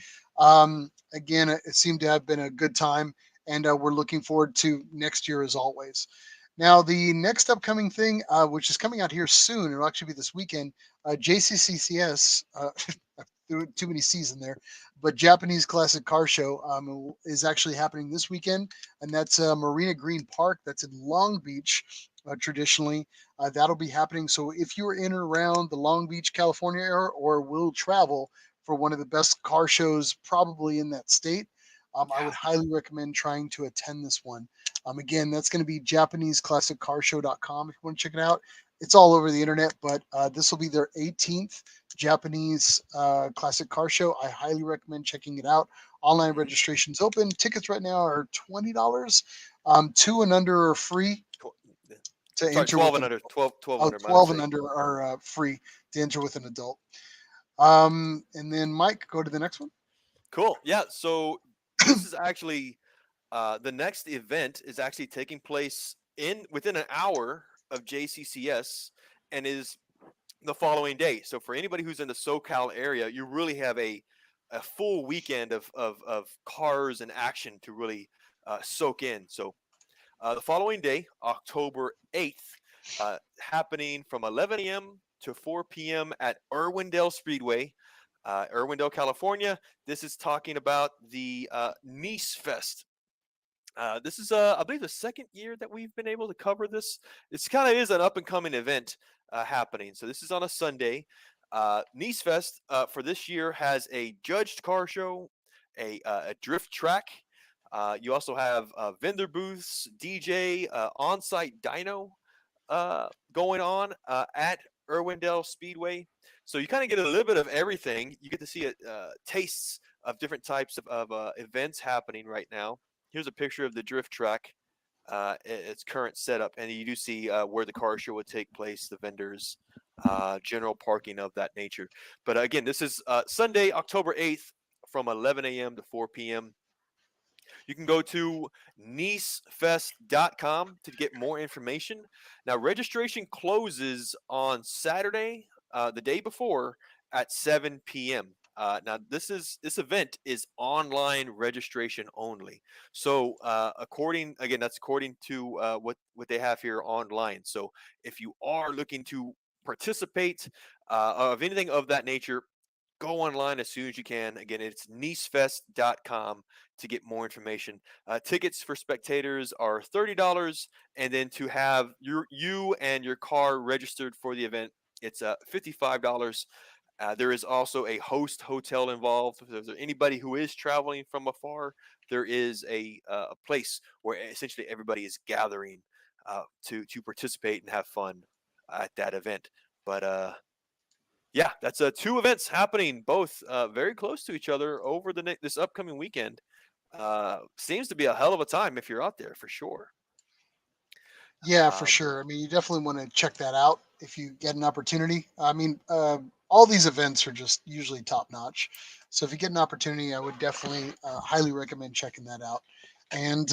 Again, it seemed to have been a good time, and we're looking forward to next year as always. Now, the next upcoming thing, which is coming out here soon, it'll actually be this weekend, JCCCS, too many C's in there, but Japanese Classic Car Show is actually happening this weekend, and that's Marina Green Park. That's in Long Beach, traditionally. That'll be happening. So if you're in or around the Long Beach, California area, or will travel for one of the best car shows probably in that state, I would Yeah. highly recommend trying to attend this one. Again, that's going to be JapaneseClassicCarShow.com if you want to check it out. It's all over the internet, but this will be their 18th Japanese Classic Car Show. I highly recommend checking it out. Online Mhm. registration's open. Tickets right now are $20. Two and under are free Cool. Yeah. to Sorry, enter 12 with and an under. 12 oh, under. My 12 and mistake. under are free to enter with an adult. And then Mike, go to the next one. Cool. Yeah. So this is actually the next event is actually taking place in within an hour of JCCS and is the following day. So for anybody who's in the SoCal area, you really have a full weekend of cars and action to really soak in. So the following day, October 8th, happening from 11 a.m. to 4 p.m. at Irwindale Speedway, Irwindale, California. This is talking about the Nice Fest. This is, I believe, the second year that we've been able to cover this. It's kind of is an up and coming event happening. So this is on a Sunday. Nice Fest for this year has a judged car show, a drift track. You also have vendor booths, DJ, on-site dyno going on at Irwindale Speedway. So you kind of get a little bit of everything. You get to see tastes of different types of events happening right now. Here's a picture of the drift track, its current setup, and you do see where the car show would take place, the vendors, general parking of that nature. But again, this is Sunday, October 8th, from 11 a.m. to 4 p.m. You can go to nicefest.com to get more information. Now, registration closes on Saturday, the day before, at 7 p.m. Now, this event is online registration only. So, that's according to what they have here online. So, if you are looking to participate of anything of that nature, go online as soon as you can. Again, it's nicefest.com to get more information. Tickets for spectators are $30, and then to have you and your car registered for the event, it's $55. There is also a host hotel involved. If there's anybody who is traveling from afar, there is a place where essentially everybody is gathering to participate and have fun at that event. But yeah, that's two events happening, both very close to each other over this upcoming weekend. Seems to be a hell of a time if you're out there for sure. Yeah, for Um, sure. I mean, you definitely want to check that out if you get an opportunity. I mean, all these events are just usually top notch. So if you get an opportunity, I would definitely highly recommend checking that out. And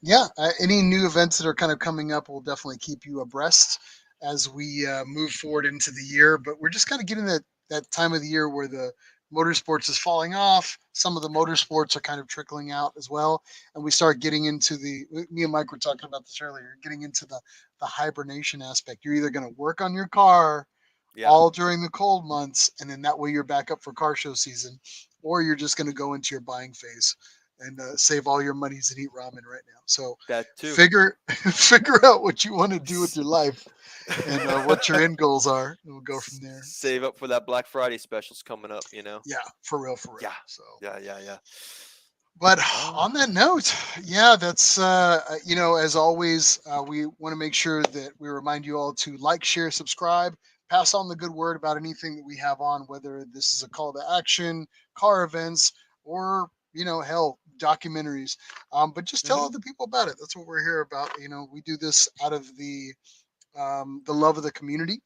yeah, any new events that are kind of coming up, we'll definitely keep you abreast as we move forward into the year. But we're just kind of getting that time of the year where the motorsports is falling off. Some of the motorsports are kind of trickling out as well, and we start getting into the, me and Mike were talking about this earlier, getting into the hibernation aspect. You're either going to work on your car yeah, all during the cold months, and then that way you're back up for car show season, or you're just going to go into your buying phase and save all your monies and eat ramen right now. So that too. figure figure out what you want to do with your life and what your end goals are, and we'll go from there. So Save up for that Black Friday specials coming up. You know. yeah, for real, for real. Yeah, So yeah. but Uh, on that note, yeah, that's as always, we want to make sure that we remind you all to like, share, subscribe, pass on the good word about anything that we have on, whether this is a call to action, car events, or hell, documentaries. But just tell hmm other people about it. That's what we're here about. We do this out of the love of the community.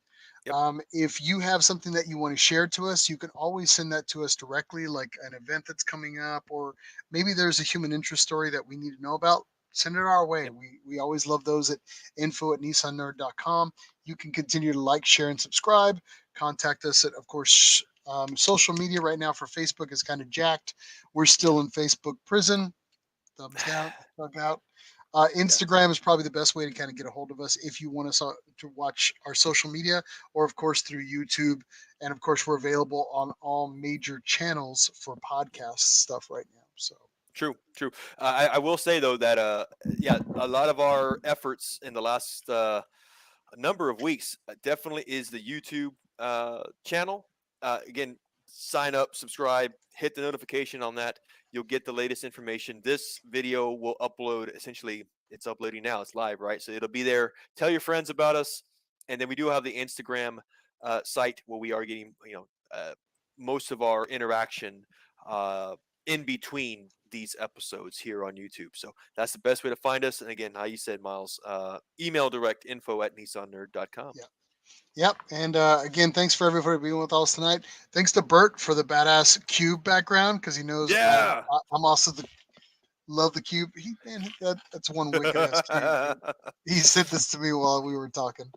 Yep. If you have something that you want to share to us, you can always send that to us directly, like an event that's coming up, or maybe there's a human interest story that we need to know about. Send it our way. Yep. We always love those at info@nissannerd.com. You can continue to like, share, and subscribe. Contact us at, of course, social media right now for Facebook is kind of jacked. We're Yeah. still in Facebook prison. Thumbs down, thug out. Yeah. Instagram is probably the best way to kind of get a hold of us if you want us to watch our social media, or of course through YouTube. And of course, we're available on all major channels for podcast stuff right now. So True. True. I will say though that yeah, a lot of our efforts in the last a number of weeks definitely is the YouTube channel. Again, sign up, subscribe, hit the notification on that. You'll get the latest information. This video will upload, essentially, it's uploading now. It's live, right? So it'll be there. Tell your friends about us. And then we do have the Instagram site where we are getting, most of our interaction uh, in between these episodes here on YouTube. So that's the best way to find us. And again, how you said, Miles, email direct info@nissannerd.com. yeah, yep. And again, thanks for everybody being with us tonight. Thanks to Bert for the badass cube background, because he knows Yeah. I'm also the love the cube. That's one wicked ass cube, dude. He sent this to me while we were talking.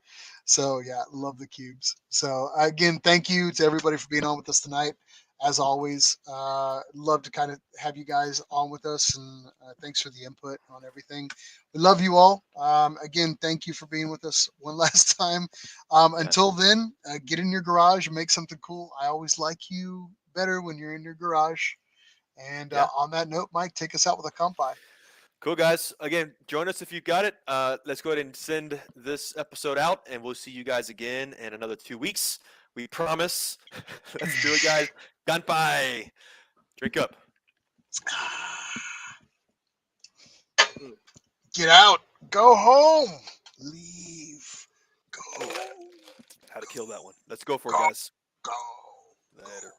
So yeah, love the cubes. So again, thank you to everybody for being on with us tonight. As always, love to kind of have you guys on with us, and thanks for the input on everything. We love you all. Again, thank you for being with us one last time. Yeah. Until then, get in your garage and make something cool. I always like you better when you're in your garage. And Yeah. on that note, Mike, take us out with a comp by. Cool, guys. Again, join us if you've got it. Let's go ahead and send this episode out, and we'll see you guys again in another 2 weeks. We promise. Let's do it, guys. Kanpai. Drink up. Get out. Go home. Leave. Go. How to kill that one. Let's go for it, Go. guys. Go. Later.